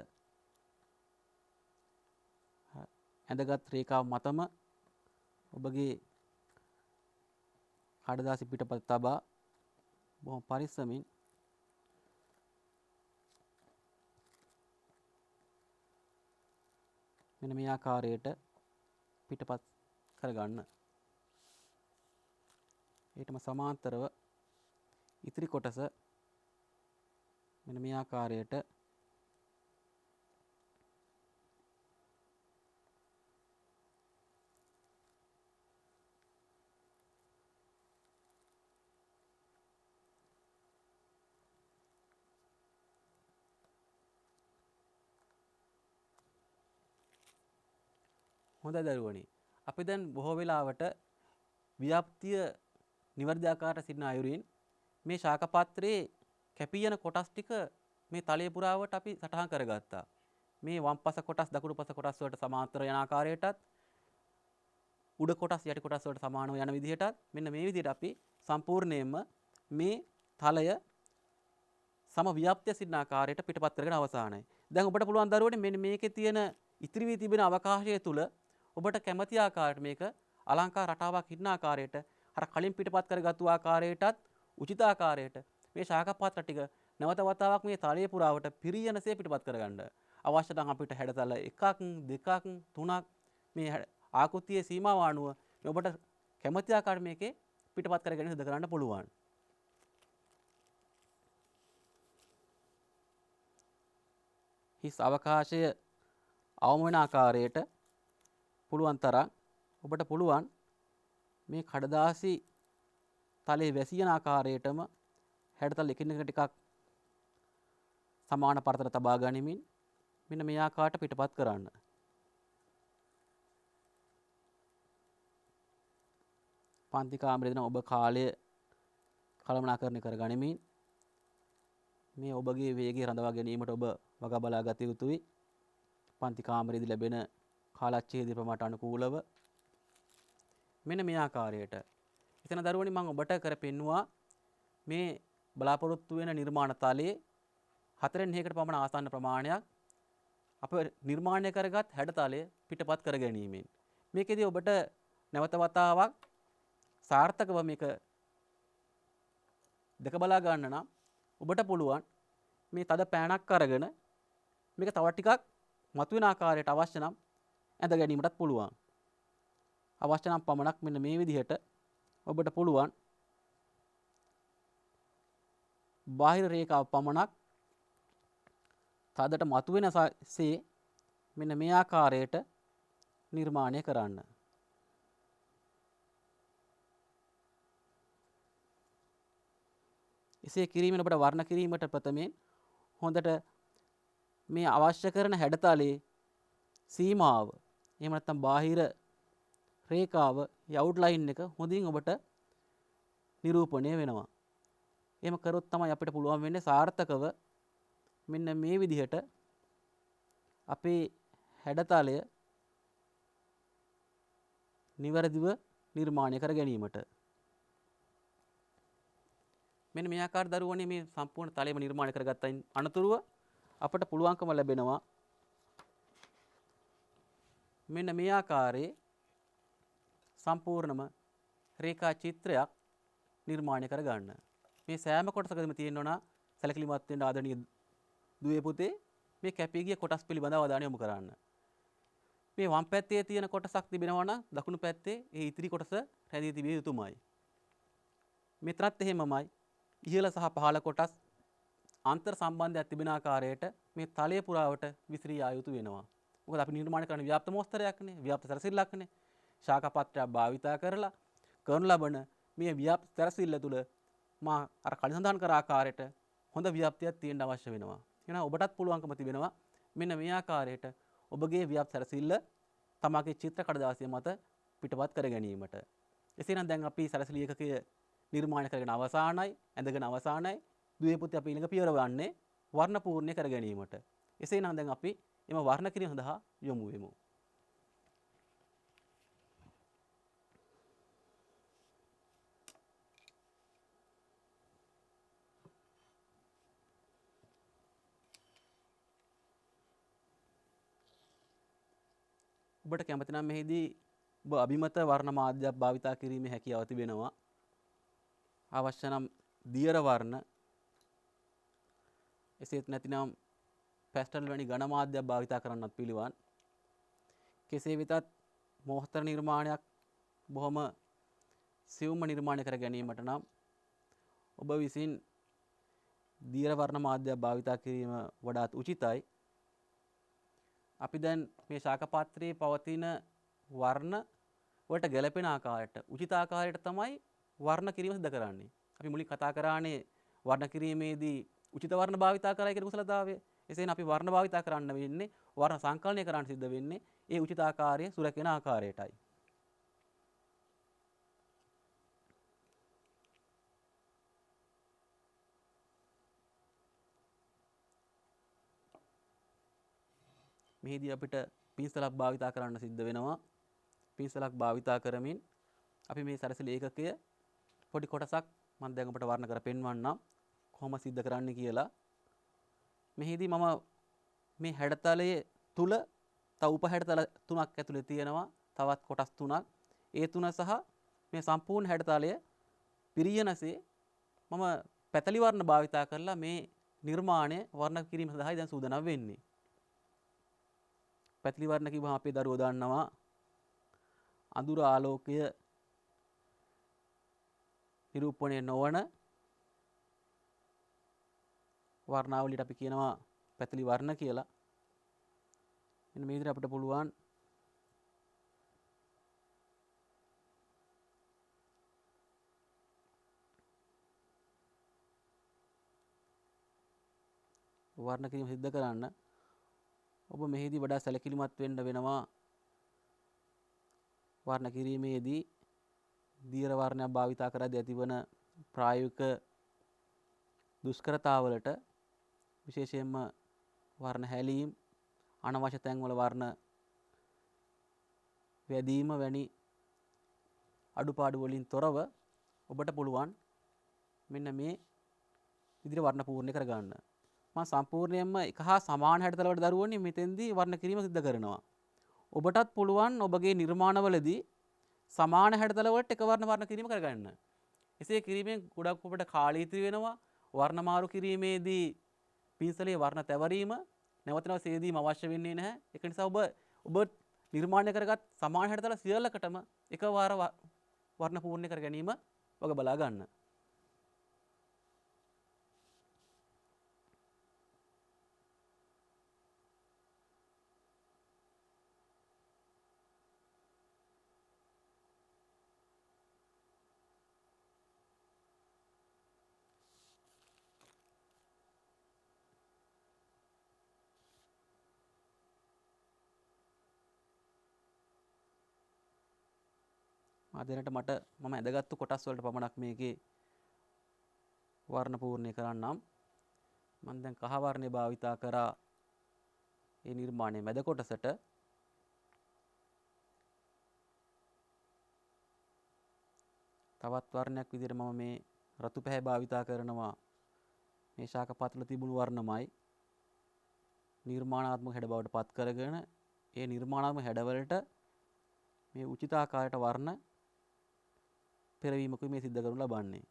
ඇඳගත් රේඛාව මතම ඔබගේ කඩදාසි පිටපත තබා බොහොම පරිස්සමින් මෙන්න මේ ආකාරයට පිටපත් කරගන්න. ඊටම සමාන්තරව ඉතිරි කොටස මෙන්න මේ ආකාරයට හොඳයි දරුවනි. අපි දැන් බොහෝ වෙලාවට ව්‍යාප්තිය නිවැරදි ආකාරයට සිටින අයුරින් මේ ශාක පාත්‍රයේ කැපී යන කොටස් ටික මේ තලයේ පුරාවට අපි සටහන් කරගත්තා. මේ වම් පස කොටස් දකුණු පස කොටස් වලට සමාන්තර යන ආකාරයටත් උඩ කොටස් යටි කොටස් වලට සමානව යන විදිහටත් මෙන්න මේ විදිහට අපි සම්පූර්ණයෙන්ම මේ තලය සම ව්‍යාප්තිය සිටින ආකාරයට පිටපත් කරගෙන අවසానයි. දැන් ඔබට පුළුවන් දරුවනේ මෙන්න මේකේ තියෙන ඉතිරි වී තිබෙන අවකාශය තුල ඔබට කැමති ආකාරයට මේක අලංකාර රටාවක් හිටින ආකාරයට අර කලින් පිටපත් කරගත්තු ආකාරයටත් උචිත ආකාරයට මේ ශාක පාත්‍ර ටික නැවත වතාවක් මේ තලයේ පුරාවට පිරියනසේ පිටපත් කරගන්න. අවශ්‍ය නම් අපිට හැඩතල 1ක් 2ක් 3ක් මේ ආකෘතියේ සීමාව අනුව ඔබට කැමති ආකාරයට මේකේ පිටපත් කරගෙන සිදු කරන්න පුළුවන්. හිස් අවකාශය අවම වෙන ආකාරයට පුළුවන් තරම් ඔබට පුළුවන් මේ කඩදාසි තලයේ වැසියන ආකාරයටම හැඩතල එකින් එකට ටිකක් සමාන පරතර තබා ගනිමින් මෙන්න මේ ආකාරයට පිටපත් කරන්න. පන්ති කාමරේදී ඔබ කාලය කළමනාකරණය කර ගනිමින් මේ ඔබගේ වේගය රඳවා ගැනීමට ඔබ වග බලා ගත යුතුයි. පන්ති කාමරේදී ලැබෙන කාලච්ඡේදය ප්‍රමාණයට අනුකූලව මෙන්න මේ ආකාරයට. එතන දරුවනි මම ඔබට කර පෙන්නවා මේ බලාපොරොත්තු වෙන නිර්මාණ තලයේ 4න් 6කට පමණ ආසන්න ප්‍රමාණයක් අප නිර්මාණය කරගත් හැඩතලය පිටපත් කර ගැනීමෙන් මේකෙදී ඔබට නැවත වතාවක් සාර්ථකව මේක දෙක බලා ගන්න නම් ඔබට පුළුවන් මේ තද පෑනක් අරගෙන මේක තව ටිකක් මතුවෙන ආකාරයට අවශ්‍ය නම් ඇඳ ගැනීමටත් පුළුවන්. අවශ්‍ය නම් පමණක් මෙන්න මේ විදිහට ඔබට පුළුවන් බාහිර රේඛාව පමණක් තදට මතුවෙන සේ මෙන්න මේ ආකාරයට නිර්මාණය කරන්න. එසේ කිරීමෙන් ඔබට වර්ණ කිරීමට ප්‍රථමයෙන් හොඳට මේ අවශ්‍ය කරන හැඩතලයේ සීමාව එහෙම නැත්නම් බාහිර රේඛාව අවුට්ලයින් එක හොඳින් ඔබට නිරූපණය වෙනවා. එහෙම කරොත් තමයි අපිට පුළුවන් වෙන්නේ සාර්ථකව මෙන්න මේ විදිහට අපේ හැඩතලය නිවැරදිව නිර්මාණය කර ගැනීමට. මෙන්න මේ ආකාර දරුවනේ මේ සම්පූර්ණ තලයම නිර්මාණය කරගත්තයින් අනතුරුව අපට පුළුවන්කම ලැබෙනවා මෙන්න මේ ආකාරයේ සම්පූර්ණම රේඛා චිත්‍රයක් නිර්මාණය කර ගන්න. මේ සෑම කොටසකදීම තියෙනවා සැලකිලිමත් වෙන්න ආදරණීය දුවේ පුතේ මේ කැපී ගිය කොටස් පිළිබඳව අවධානය යොමු කරන්න. මේ වම් පැත්තේ තියෙන කොටසක් තිබෙනවා නම් දකුණු පැත්තේ ඒ ඉතිරි කොටස රැඳී තිබිය යුතුමයි. මෙතනත් එහෙමමයි. ඉහළ සහ පහළ කොටස් අන්තර් සම්බන්ධයක් තිබෙන ආකාරයට මේ තලයේ පුරාවට විසිරී ආ යුතු වෙනවා. මොකද අපි නිර්මාණය කරන ව්‍යාප්ත මොස්තරයක්නේ, ව්‍යාප්ත සැරසිල්ලක්නේ. ශාක පත්‍රයක් භාවිතා කරලා කරනු ලබන මේ ව්‍යාප්ත සැරසිල්ල තුළ මා අර කලින් සඳහන් කර ආකාරයට හොඳ ව්‍යාප්තියක් තියෙන්න අවශ්‍ය වෙනවා. එහෙනම් ඔබටත් පුළුවන්කම තිබෙනවා මෙන්න මේ ආකාරයට ඔබගේ ව්‍යාප්ත සැරසිල්ල තමගේ චිත්‍ර කඩදාසිය මත පිටපත් කර ගැනීමට. එසේනම් දැන් අපි සැරසිලි ඒකකය නිර්මාණය කරගෙන අවසానයි, ඇඳගෙන අවසానයි. දුවේ පුතේ අපි ඊළඟ පියවර වන්නේ වර්ණ පූර්ණය කර ගැනීමට. එසේනම් දැන් අපි එම වර්ණ කිරීම සඳහා යොමු වෙමු. ඔබට කැමති නම් මෙහිදී ඔබ අභිමත වර්ණ මාධ්‍යයක් භාවිතා කිරීමේ හැකියාව තිබෙනවා. අවශ්‍ය නම් දියර වර්ණ, එසේත් නැතිනම් පැස්ටල් වැනි ඝන මාධ්‍යයක් භාවිතා කරන්නත් පිළිවන්. කෙසේ වෙතත් මෝස්තර නිර්මාණයක් බොහොම සියුම්ම නිර්මාණය කර ගැනීමට නම් ඔබ විසින් දියර වර්ණ මාධ්‍යයක් භාවිතා කිරීම වඩාත් උචිතයි. අපි දැන් මේ ශාක පාත්‍රයේ පවතින වර්ණ වලට ගැළපෙන ආකාරයට උචිත ආකාරයට තමයි වර්ණ කිරීම සිදු කරන්නේ. අපි මුලින් කතා කරානේ වර්ණ කිරීමේදී උචිත වර්ණ භාවිතා කරයි කියන කුසලතාවය. එසේනම් අපි වර්ණ භාවිතා කරන්න වෙන්නේ වර්ණ සංකලනය කරන්න සිද්ධ වෙන්නේ ඒ උචිත ආකාරයේ සුරකින ආකාරයටයි. මෙහිදී අපිට පින්සලක් භාවිතා කරන්න සිද්ධ වෙනවා. පින්සලක් භාවිතා කරමින් අපි මේ සැරසිලි ඒකකය පොඩි කොටසක් මම දැන් ඔබට වර්ණ කර පෙන්වන්නම් කොහොම සිද්ධ කරන්න කියලා. මෙහිදී මම මේ හැඩතලයේ තුල තව උප හැඩතල තුනක් ඇතුලේ තියෙනවා. තවත් කොටස් තුනක්. ඒ තුන සහ මේ සම්පූර්ණ හැඩතලය පිරියනසේ මම පැතලි වර්ණ භාවිතා කරලා මේ නිර්මාණය වර්ණ කිරීම සඳහායි දැන් සූදානම් වෙන්නේ. පැතලි වර්ණ කිව්වම අපේ දරුවෝ දන්නවා අඳුර ආලෝකය නිරූපණය නොවන වර්ණාවලියට අපි කියනවා පැතලි වර්ණ කියලා. මෙන්න මේ විදිහට අපිට පුළුවන් වර්ණ කිරීම සිද්ධ කරන්න. ඔබ මෙහිදී වඩා සැලකිලිමත් වෙන්න වෙනවා. වර්ණ කිරීමේදී දියර වර්ණයක් භාවිතා කරද්දී ඇතිවන ප්‍රායෝගික දුෂ්කරතාවලට විශේෂයෙන්ම වර්ණ හැලීම්, අනවශ්‍ය තැන්වල වර්ණ වැදීම වැනි අඩුපාඩු වලින් තොරව ඔබට පුළුවන් මෙන්න මේ විදිහට වර්ණ පූර්ණය කරගන්න. මම සම්පූර්ණයෙන්ම එක හා සමාන හැඩතලවලට දරුවනේ මෙතෙන්දී වර්ණ කිරීම සිද්ධ කරනවා. ඔබටත් පුළුවන් ඔබගේ නිර්මාණවලදී සමාන හැඩතලවලට එක වර්ණ කිරීම කරගන්න. එසේ කිරීමෙන් ගොඩක් ඔබට කාලය ඉතිරි වෙනවා. වර්ණ මාරු කිරීමේදී පින්සලේ වර්ණ තැවරීම නැවත නැවත සේදීම අවශ්‍ය වෙන්නේ නැහැ. ඒක නිසා ඔබ නිර්මාණය කරගත් සමාන හැඩතල සියල්ලකටම එකවර වර්ණ පූර්ණය කර ගැනීම වග බලා ගන්න. ආදැනට මම ඇදගත්තු කොටස් වලට පමණක් මේකේ වර්ණ පූර්ණය කරන්නම්. මම දැන් කහ වර්ණය භාවිතා කරා ඒ නිර්මාණයේ මැද කොටසට. තවත් වර්ණයක් විදිහට මම මේ රතු පැහැ භාවිතා කරනවා. මේ ශාක පත්වල තිබුණු වර්ණමයි නිර්මාණාත්මක හැඩ බවට පත් කරගෙන ඒ නිර්මාණාත්මක හැඩවලට මේ උචිත ආකාරයට වර්ණ පෙරවීමකුයි මේ සිද්ධ කරනු ලබන්නේ.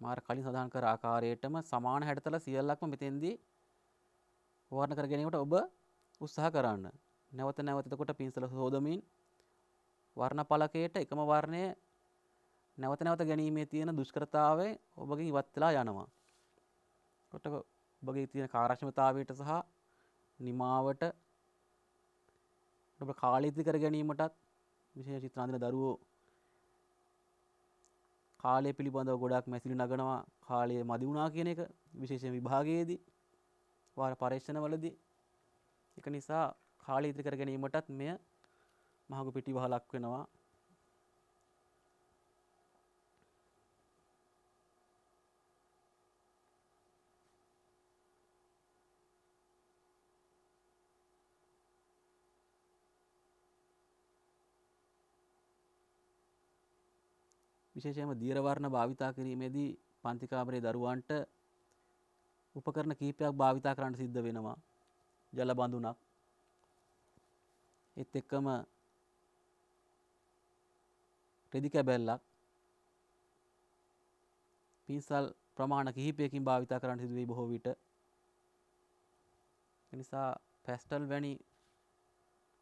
මාර කලින් සඳහන් කර ආකාරයටම සමාන හැඩතල සියල්ලක්ම මෙතෙන්දී වර්ණ කර ගැනීමට ඔබ උත්සාහ කරන්න. නැවත නැවත එතකොට පින්සල සෝදමින් වර්ණ පලකයට එකම වර්ණය නැවත නැවත ගැනීමේ තියෙන දුෂ්කරතාවය ඔබගෙන් ඉවත් වෙලා යනවා. කොට ඔබගේ තියෙන කාර්යක්ෂමතාවයට සහ නිමාවට ඔබ කාලය ඉදිරි කර ගැනීමටත් විශේෂ චිත්‍ර අඳින දරුවෝ කාලය පිළිබඳව ගොඩක් මැසිලි නගනවා. කාලය මදි වුණා කියන එක විශේෂයෙන් විභාගයේදී වාර පරීක්ෂණවලදී. ඒක නිසා කාලය ඉදිරි කර ගැනීමටත් මෙය මහඟු පිටිවහලක් වෙනවා. විශේෂයෙන්ම දියර වර්ණ භාවිතා කිරීමේදී පන්ති කාමරයේ දරුවන්ට උපකරණ කීපයක් භාවිතා කරන්න සිද්ධ වෙනවා. ජල බඳුනක්. ඒත් එක්කම රෙදි කැබැල්ලක් පින්සල් ප්‍රමාණ කිහිපයකින් භාවිතා කරන්න සිදු වෙයි බොහෝ විට. ඒ නිසා පැස්ටල් වැනි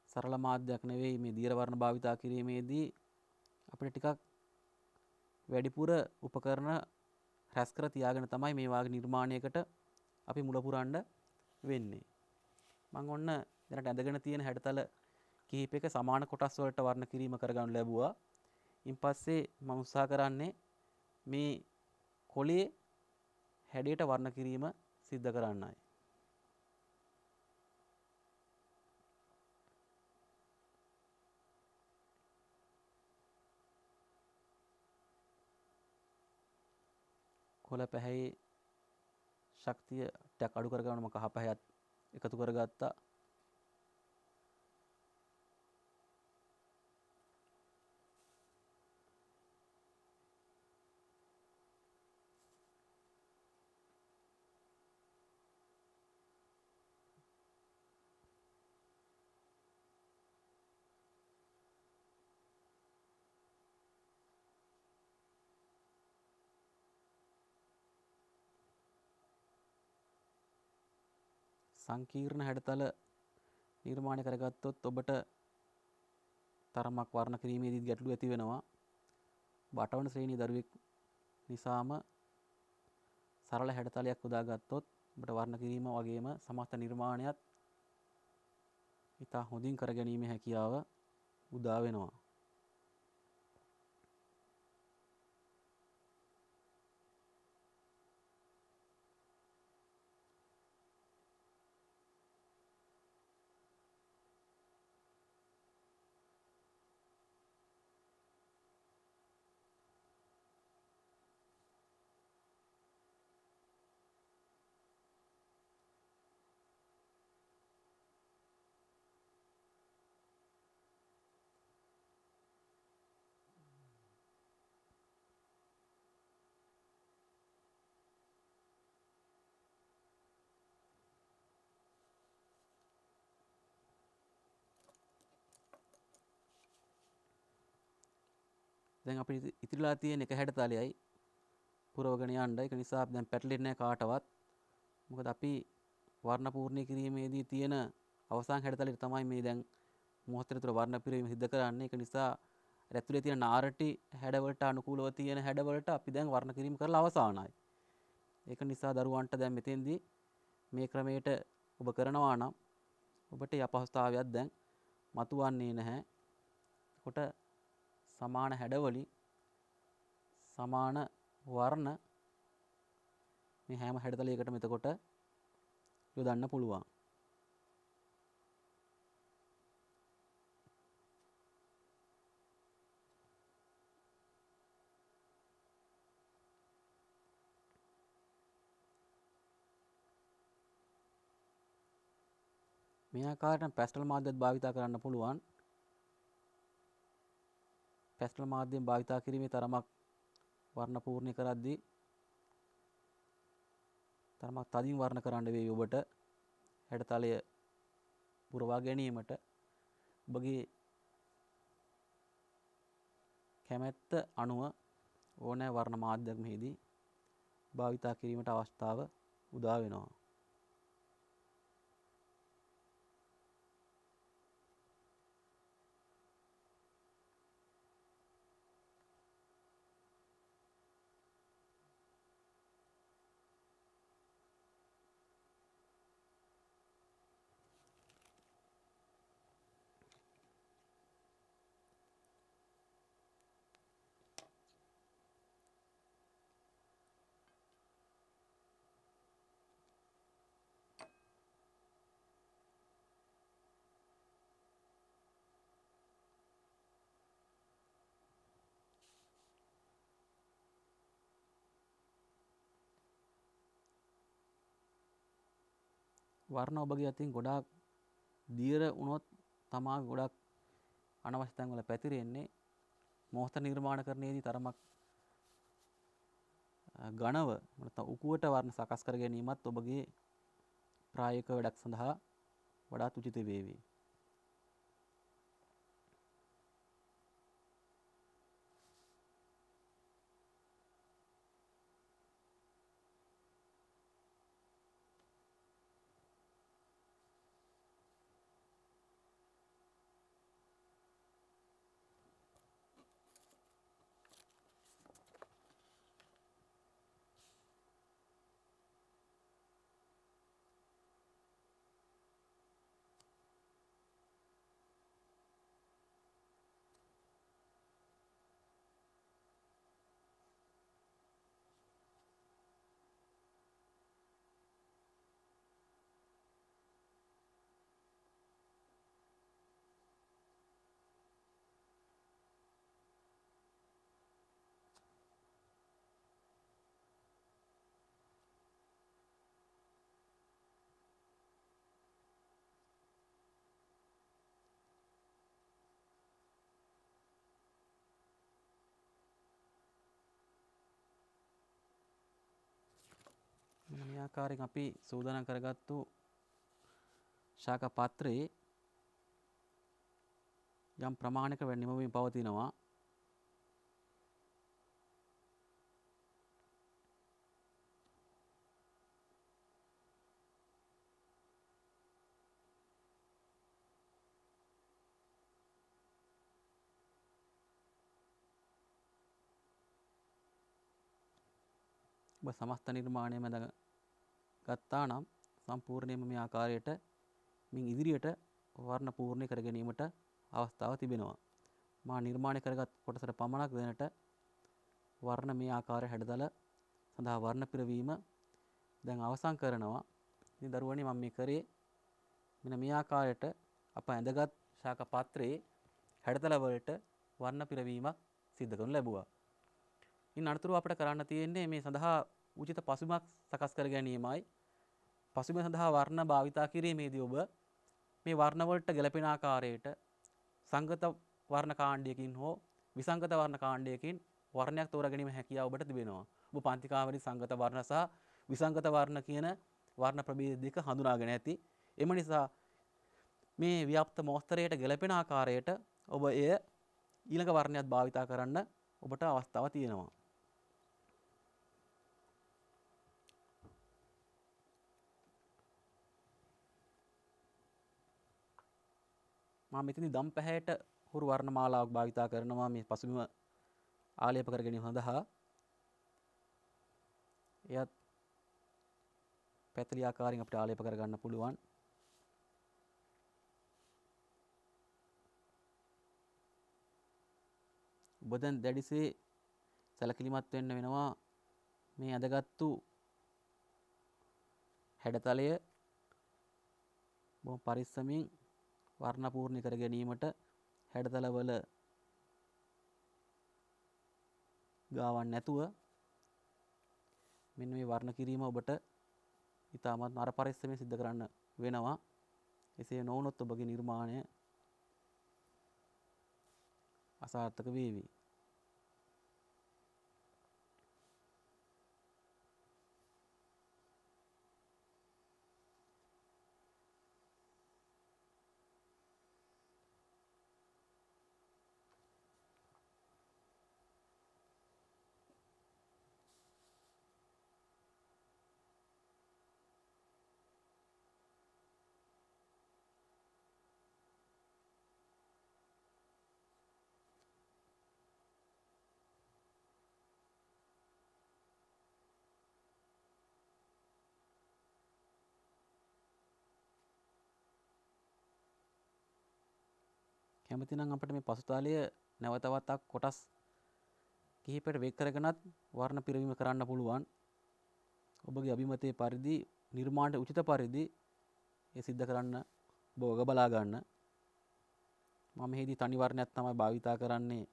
සරල මාධ්‍යයක් නෙවෙයි මේ දියර වර්ණ භාවිතා කිරීමේදී අපිට ටිකක් වැඩිපුර උපකරණ රැස් කර තියාගෙන තමයි මේ වාගේ නිර්මාණයකට අපි මුල පුරන්න වෙන්නේ. මම ඔන්න දැනට ඇඳගෙන තියෙන හැඩතල කිහිපයක සමාන කොටස් වලට වර්ණ කිරීම කරගන්න ලැබුවා. ඉන් පස්සේ මම උත්සාහ කරන්නේ මේ කොළේ හැඩයට වර්ණ කිරීම සිද්ධ කරන්නයි. කොළ පැහැයේ ශක්තිය ටිකක් අඩු කරගන්න මම කහ පැහැයත් එකතු කරගත්තා. සංකීර්ණ හැඩතල නිර්මාණය කරගත්තොත් ඔබට තරමක් වර්ණ කිරීමේදී ගැටලු ඇති වෙනවා. බටවන ශ්‍රේණියේ දරුවෙක් නිසාම සරල හැඩතලයක් යොදාගත්තොත් ඔබට වර්ණ කිරීම වගේම සමස්ත නිර්මාණයත් ඉතා හොඳින් කර ගැනීමේ හැකියාව උදා වෙනවා. දැන් අපිට ඉතිරිලා තියෙන එක හැඩතලයයි පුරවගෙන යන්න. ඒක නිසා අපි දැන් පැටලෙන්නේ නැහැ කාටවත්. මොකද අපි වර්ණ පූර්ණය කිරීමේදී තියෙන අවසාන හැඩතලෙට තමයි මේ දැන් මොහොතේ විතර වර්ණ පිරීම සිදු කරන්නේ. ඒක නිසා ඇතුලේ තියෙන නාරටි හැඩවලට අනුකූලව තියෙන හැඩවලට අපි දැන් වර්ණ කිරීම කරලා අවසానයි. ඒක නිසා දරුවන්ට දැන් මෙතෙන්දී මේ ක්‍රමයට ඔබ කරනවා නම් ඔබට අපහසුතාවයක් දැන් මතුවන්නේ නැහැ. කොට සමාන හැඩවලින් සමාන වර්ණ මේ හැම හැඩතලයකටම එතකොට යොදන්න පුළුවන්. මේ ආකාරයෙන් පැස්ටල් මාධ්‍යත් භාවිතා කරන්න පුළුවන්. පැස්ටල් මාධ්‍යයෙන් භාවිතා කිරීමේ තරමක් වර්ණ පූර්ණය කරද්දී තරමක් තදින් වර්ණ කරන්න වෙයි ඔබට හැඩතලය පුරවා ගැනීමට. ඔබගේ කැමැත්ත අනුව ඕනෑ වර්ණ මාධ්‍යයක් මෙහිදී භාවිතා කිරීමට අවස්ථාව උදා වෙනවා. වර්ණ ඔබගේ අතින් ගොඩාක් දියර වුණොත් තමා ගොඩක් අනවශ්‍ය තැන්වල පැතිරෙන්නේ. මොහොත නිර්මාණ කරන්නේදී තරමක් ඝනව නැත්නම් උකුවට වර්ණ සකස් කර ගැනීමත් ඔබගේ ප්‍රායෝගික වැඩක් සඳහා වඩාත් උචිත වේවි. මේ ආකාරයෙන් අපි සූදානම් කරගත්තු ශාක පාත්‍රයේ යම් ප්‍රමාණයක නිමවමින් පවතිනවා. ඔබ සමස්ත නිර්මාණයම ගත්තා නම් සම්පූර්ණයෙන්ම මේ ආකාරයට මින් ඉදිරියට වර්ණ පූර්ණ කර ගැනීමට අවස්ථාව තිබෙනවා. මා නිර්මාණය කරගත් කොටසට පමණක් දැනට වර්ණ මේ ආකාරයේ හැඩතල සඳහා වර්ණ පිරවීම දැන් අවසන් කරනවා. ඉතින් දරුවනේ මම මේ කරේ මෙන්න මේ ආකාරයට අප ඇඳගත් ශාක පාත්‍රයේ හැඩතල වලට වර්ණ පිරවීමක් සිදු කරනු ලැබුවා. ඉන් අනතුරුව අපිට කරන්න තියෙන්නේ මේ සඳහා උචිත පසුබිමක් සකස් කර ගැනීමයි. පසුබිම සඳහා වර්ණ භාවිතා කිරීමේදී ඔබ මේ වර්ණ වලට ගැළපෙන ආකාරයට සංගත වර්ණ කාණ්ඩයකින් හෝ විසංගත වර්ණ කාණ්ඩයකින් වර්ණයක් තෝරා ගැනීම හැකියාව ඔබට තිබෙනවා. ඔබ පන්ති කාමරේ සංගත වර්ණ සහ විසංගත වර්ණ කියන වර්ණ ප්‍රභේද දෙක හඳුනාගෙන ඇති. එම නිසා මේ ව්‍යාප්ත මෝස්තරයට ගැළපෙන ආකාරයට ඔබ එය ඊළඟ වර්ණයක් භාවිතා කරන්න ඔබට අවස්ථාව තියෙනවා. මම මෙතනදී දම් පැහැයට හුරු වර්ණ මාලාවක් භාවිතා කරනවා මේ පසුබිම ආලේප කර ගැනීම සඳහා. එයත් පැතලි ආකාරයෙන් අපිට ආලේප කර ගන්න පුළුවන්. ඔබ දැන් දැඩිසේ සැලකිලිමත් වෙන්න වෙනවා මේ අදගත්තු හැඩතලය බොහොම පරිස්සමින් වර්ණ පූර්ණ කර ගැනීමට හැඩතලවල ගාවන්න නැතුව මෙන්න මේ වර්ණ කිරීම ඔබට ඉතාමත් අර පරිස්සමෙන් සිද්ධ කරන්න වෙනවා. එසේ නොවුනොත් ඔබගේ නිර්මාණය අසාර්ථක වේවි. කැමති නම් අපිට මේ පසුතලය නැවතවතක් කොටස් කිහිපයකට වෙන් කරගෙනත් වර්ණ පිරවීම කරන්න පුළුවන්. ඔබගේ අභිමතයේ පරිදි නිර්මාණයට උචිත පරිදි ඒ සිද්ධ කරන්න ඔබ වග බලා ගන්න. මම මෙහිදී තනි වර්ණයක් තමයි භාවිතා කරන්නේ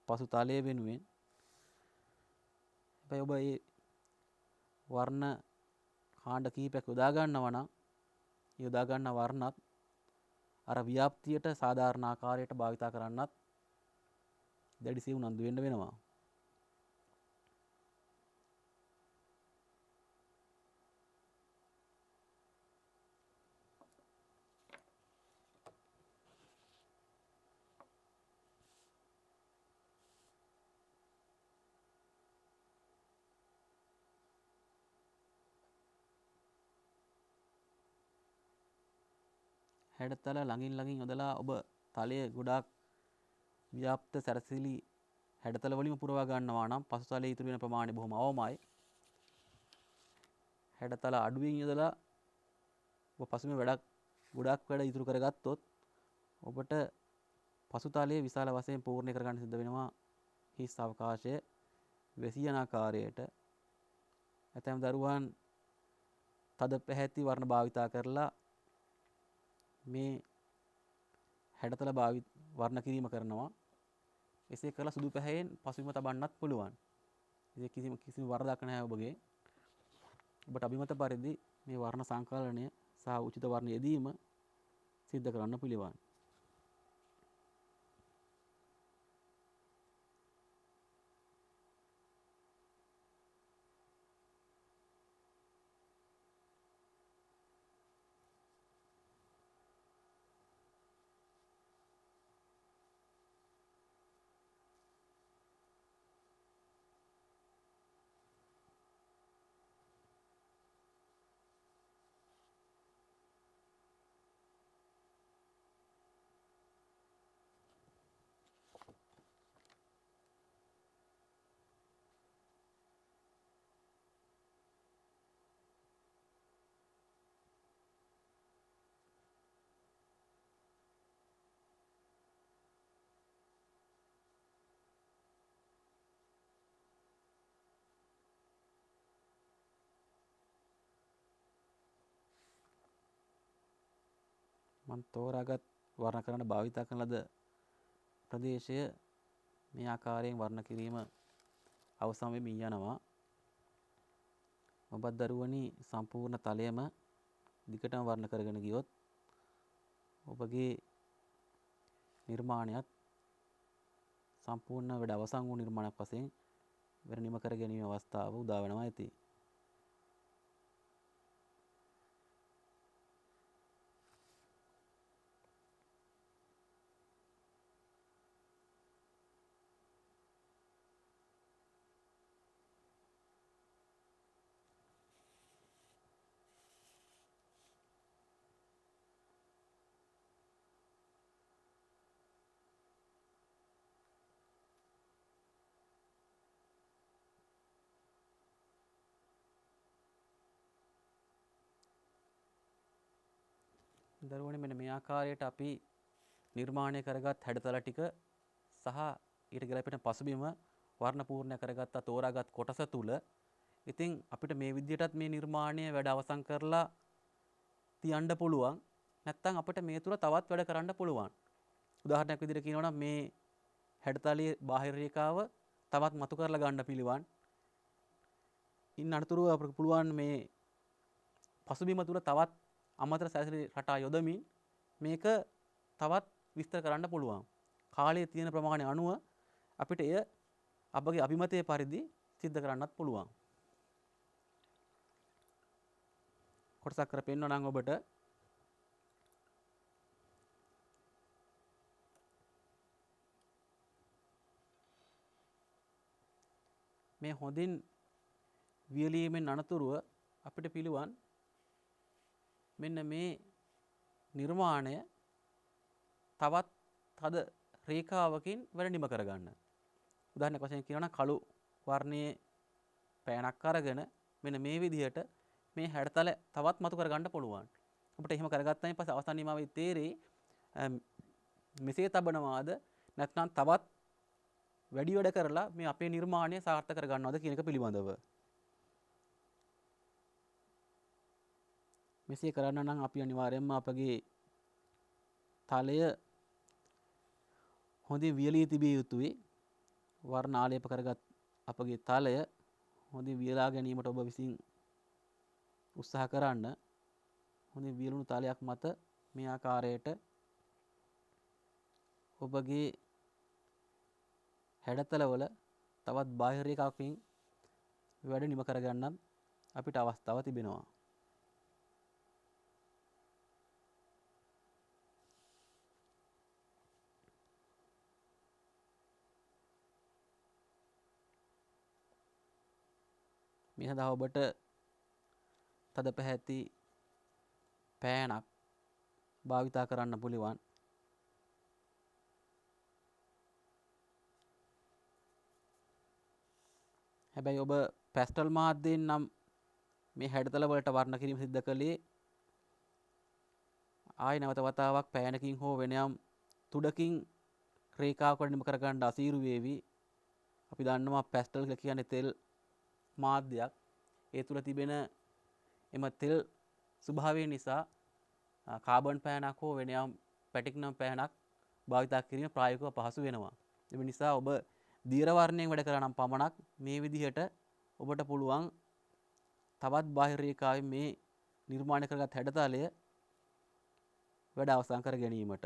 පසුතලය වෙනුවෙන්. හැබැයි ඔබ මේ වර්ණ කාණ්ඩ කිහිපයක් යොදා ගන්නවා නම් යොදා ගන්න වර්ණත් අර ව්‍යාප්තියට සාධාරණ ආකාරයට භාවිතා කරන්නත් දැඩිසේ උනන්දු වෙන්න වෙනවා. හැඩතල ළඟින් යොදලා ඔබ තලය ගොඩාක් ව්‍යාප්ත සැරසිලි හැඩතල වලින්ම පුරවා ගන්නවා නම් පසු තලයේ ඉතුරු වෙන ප්‍රමාණය බොහොම අවමයි. හැඩතල අඩුවෙන් යොදලා ඔබ පසුබිම ගොඩක් වැඩ ඉතුරු කරගත්තොත් ඔබට පසු තලයේ විශාල වශයෙන් පූර්ණ කරගන්න සිද්ධ වෙනවා හිස් අවකාශය වැසියන ආකාරයට. ඇතැම් දරුවන් තද පැහැති වර්ණ භාවිතා කරලා මේ හැඩතල වර්ණ කිරීම කරනවා. එසේ කරලා සුදු පැහැයෙන් පසුබිම තබන්නත් පුළුවන්. ඒ කිසිම වරදක් නැහැ ඔබගේ. ඔබට අභිමත පරිදි මේ වර්ණ සංකලනය සහ උචිත වර්ණ යෙදීම සිද්ධ කරන්න පුළුවන්. මම තෝරාගත් වර්ණ කරන්න භාවිතා කරන ලද ප්‍රදේශය මේ ආකාරයෙන් වර්ණ කිරීම අවසන් වෙමින් යනවා. ඔබත් දරුවනි සම්පූර්ණ තලයම දිගටම වර්ණ කරගෙන ගියොත් ඔබගේ නිර්මාණයත් සම්පූර්ණ වැඩ අවසන් වූ නිර්මාණයක් වශයෙන් වෙන නිම කර ගැනීම අවස්ථාව උදා වෙනවා ඇති. දරුවනේ මෙන්න මේ ආකාරයට අපි නිර්මාණය කරගත් හැඩතල ටික සහ ඊට ගැලපෙන පසුබිම වර්ණ පූර්ණ කරගත්ත තෝරාගත් කොටස තුල ඉතින් අපිට මේ විදිහටත් මේ නිර්මාණය වැඩ අවසන් කරලා තියන්න පුළුවන්. නැත්නම් අපිට මේ තුල තවත් වැඩ කරන්න පුළුවන්. උදාහරණයක් විදිහට කියනවා නම් මේ හැඩතලයේ බාහිර රේඛාව තවත් මතු කරලා ගන්න පිළිවන්. ඉන් අනතුරුව අපිට පුළුවන් මේ පසුබිම තුල තවත් අමතර සැරසිලි රටා යොදමින් මේක තවත් විස්තර කරන්න පුළුවන්. කාලයේ තියෙන ප්‍රමාණය අනුව අපිට එය අපගේ අභිමතයේ පරිදි සිද්ධ කරන්නත් පුළුවන්. කොටසක් කර පෙන්වන්න නම් ඔබට මේ හොඳින් වියලීමෙන් අනතුරුව අපිට පිළිවන් මෙන්න මේ නිර්මාණය තවත් තද රේඛාවකින් වැඩ නිම කරගන්න. උදාහරණයක් වශයෙන් කියනවා නම් කළු වර්ණයේ පෑනක් අරගෙන මෙන්න මේ විදිහට මේ හැඩතල තවත් මතු කරගන්න පුළුවන්. අපිට එහෙම කරගත්තාන් පස්සේ අවසන් නිමාවේ තේරෙයි මෙසේ තබනවාද නැත්නම් තවත් වැඩි වැඩ කරලා මේ අපේ නිර්මාණය සාර්ථක කරගන්නවද කියන එක පිළිබඳව. මෙසේ කරන්න නම් අපි අනිවාර්යයෙන්ම අපගේ තලය හොඳින් වියලී තිබිය යුතුයි. වර්ණ ආලේප කරගත් අපගේ තලය හොඳින් වියලා ගැනීමට ඔබ විසින් උත්සාහ කරන්න. හොඳින් වියලුණු තලයක් මත මේ ආකාරයට ඔබගේ හැඩතලවල තවත් බාහිර රේඛාවකින් වැඩ නිම කරගන්නත් අපිට අවස්ථාව තිබෙනවා. මේ සඳහා ඔබට තද පැහැති පෑනක් භාවිතා කරන්න පුළුවන්. හැබැයි ඔබ පැස්ටල් මාධ්‍යයෙන් නම් මේ හැඩතල වලට වර්ණ කිරීම සිද්ධ කළේ ආයි නැවත වතාවක් පෑනකින් හෝ වෙන යම් තුඩකින් රේඛාවකට නිම කරගන්න අසීරු වේවි. අපි දන්නවා පැස්ටල් කියලා කියන්නේ තෙල් මාධ්‍යයක්. ඒ තුල තිබෙන එම තෙල් ස්වභාවය නිසා කාබන් පෑනක් හෝ වෙන යම් පැටික්නම් පෑනක් භාවිතා කිරීම ප්‍රායෝගිකව පහසු වෙනවා. ඒ නිසා ඔබ දීර්ඝ වර්ණයෙන් වැඩ කරා නම් පමණක් මේ විදිහට ඔබට පුළුවන් තවත් බාහිර රේඛාවෙන් මේ නිර්මාණය කරගත් හැඩතලය වැඩ අවසන් කර ගැනීමට.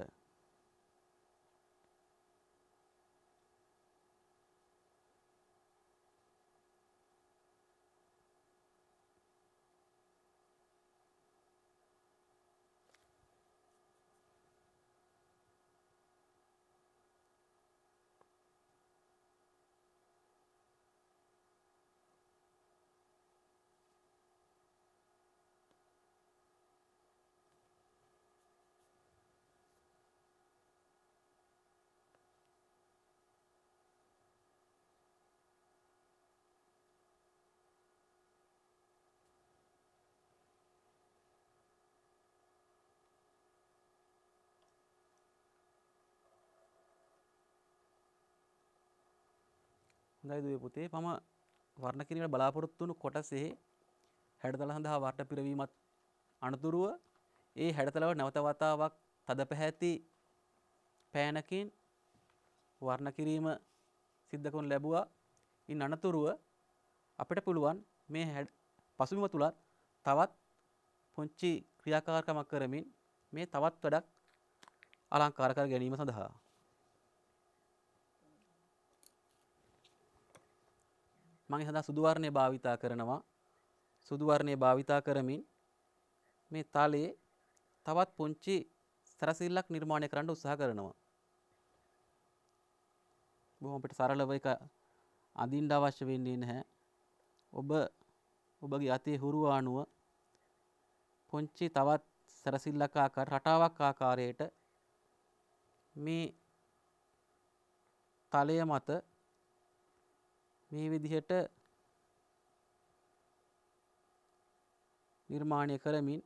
හොඳයි දුවේ පුතේ, මම වර්ණ කිරීමට බලාපොරොත්තු වුණු කොටසේ හැඩතල සඳහා වර්ණ පිරවීමත් අනතුරුව ඒ හැඩතලව නැවත වතාවක් තද පැහැති පෑනකින් වර්ණ කිරීම සිද්ධ කරනු ලැබුවා. ඉන් අනතුරුව අපිට පුළුවන් මේ පසුබිම තුලත් තවත් පුංචි ක්‍රියාකාරකමක් කරමින් මේ තවත් වැඩක් අලංකාර කර ගැනීම සඳහා මම සදා සුදු වර්ණය භාවිතා කරනවා. සුදු වර්ණය භාවිතා කරමින් මේ තලයේ තවත් පුංචි සැරසිල්ලක් නිර්මාණය කරන්න උත්සාහ කරනවා. බොහොම අපිට සරලව එක අඳින්න අවශ්‍ය වෙන්නේ නැහැ. ඔබගේ අතේ හුරුව අනුව පුංචි තවත් සැරසිල්ලක් ආකාර රටාවක් ආකාරයට මේ තලය මත මේ විදිහට නිර්මාණය කරමින්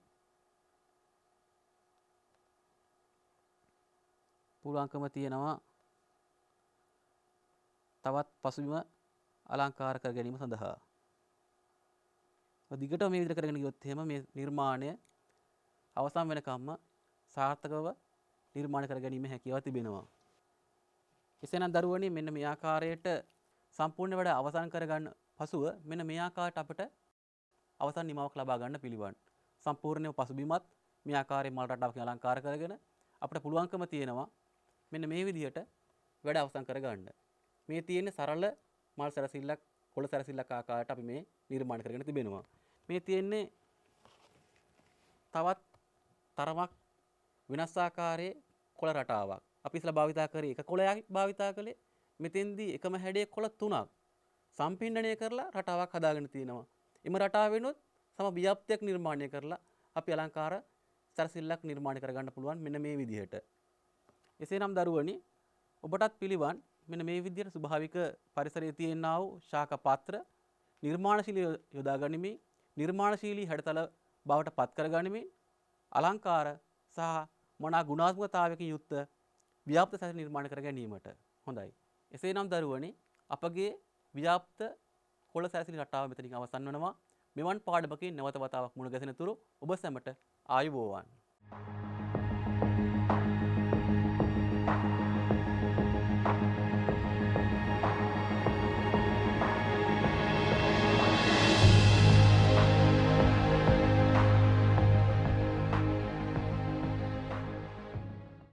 පුළුවන්කම තියෙනවා තවත් පසුබිම අලංකාර කර ගැනීම සඳහා. දිගටම මේ විදිහට කරගෙන ගියොත් එහෙම මේ නිර්මාණය අවසන් වෙනකම්ම සාර්ථකව නිර්මාණය කර ගැනීමේ හැකියාව තිබෙනවා. එසේනම් දරුවනි, මෙන්න මේ ආකාරයට සම්පූර්ණ වැඩ අවසන් කරගන්න පසුව මෙන්න මේ ආකාරයට අපිට අවසන් නිමාවක් ලබා ගන්න පිළිවන්. සම්පූර්ණව පසුබිමත් මේ ආකාරයේ මල් රටාවකින් අලංකාර කරගෙන අපිට පුළුවන්කම තියෙනවා මෙන්න මේ විදිහට වැඩ අවසන් කරගන්න. මේ තියෙන්නේ සරල මල් සැරසිල්ලක්, කොළ සැරසිල්ලක් ආකාරයට අපි මේ නිර්මාණය කරගෙන තිබෙනවා. මේ තියෙන්නේ තවත් තරමක් වෙනස් ආකාරයේ කොළ රටාවක්. අපි ඉස්සලා භාවිතා කරේ එක කොළයක් භාවිතා කළේ. මෙතෙන්දී එකම හැඩයේ කොළ 3ක් සම්පින්ඩණය කරලා රටාවක් හදාගෙන තියෙනවා. එම රටාවෙනොත් සම ව්‍යාප්තියක් නිර්මාණය කරලා අපි අලංකාර සැරසිල්ලක් නිර්මාණය කරගන්න පුළුවන් මෙන්න මේ විදිහට. එසේනම් දරුවනි, ඔබටත් පිළිවන් මෙන්න මේ විදිහට ස්වභාවික පරිසරයේ තියෙනා වූ ශාක පත්‍ර නිර්මාණශීලී යොදා ගනිමින් නිර්මාණශීලී හැඩතල බවට පත් කර ගනිමින් අලංකාර සහ මනා ගුණාත්මකතාවයකින් යුක්ත ව්‍යාප්ත සැරසිල්ල නිර්මාණය කර ගැනීමට. හොඳයි. එසේනම් දරුවනි, අපගේ ව්‍යාප්ත කොළ සැරසිලි රටාව මෙතනින් අවසන් වෙනවා. මෙවන් පාඩමකින් නැවත වතාවක් මුණ ගැසෙන තුරු ඔබ සැමට ආයුබෝවන්.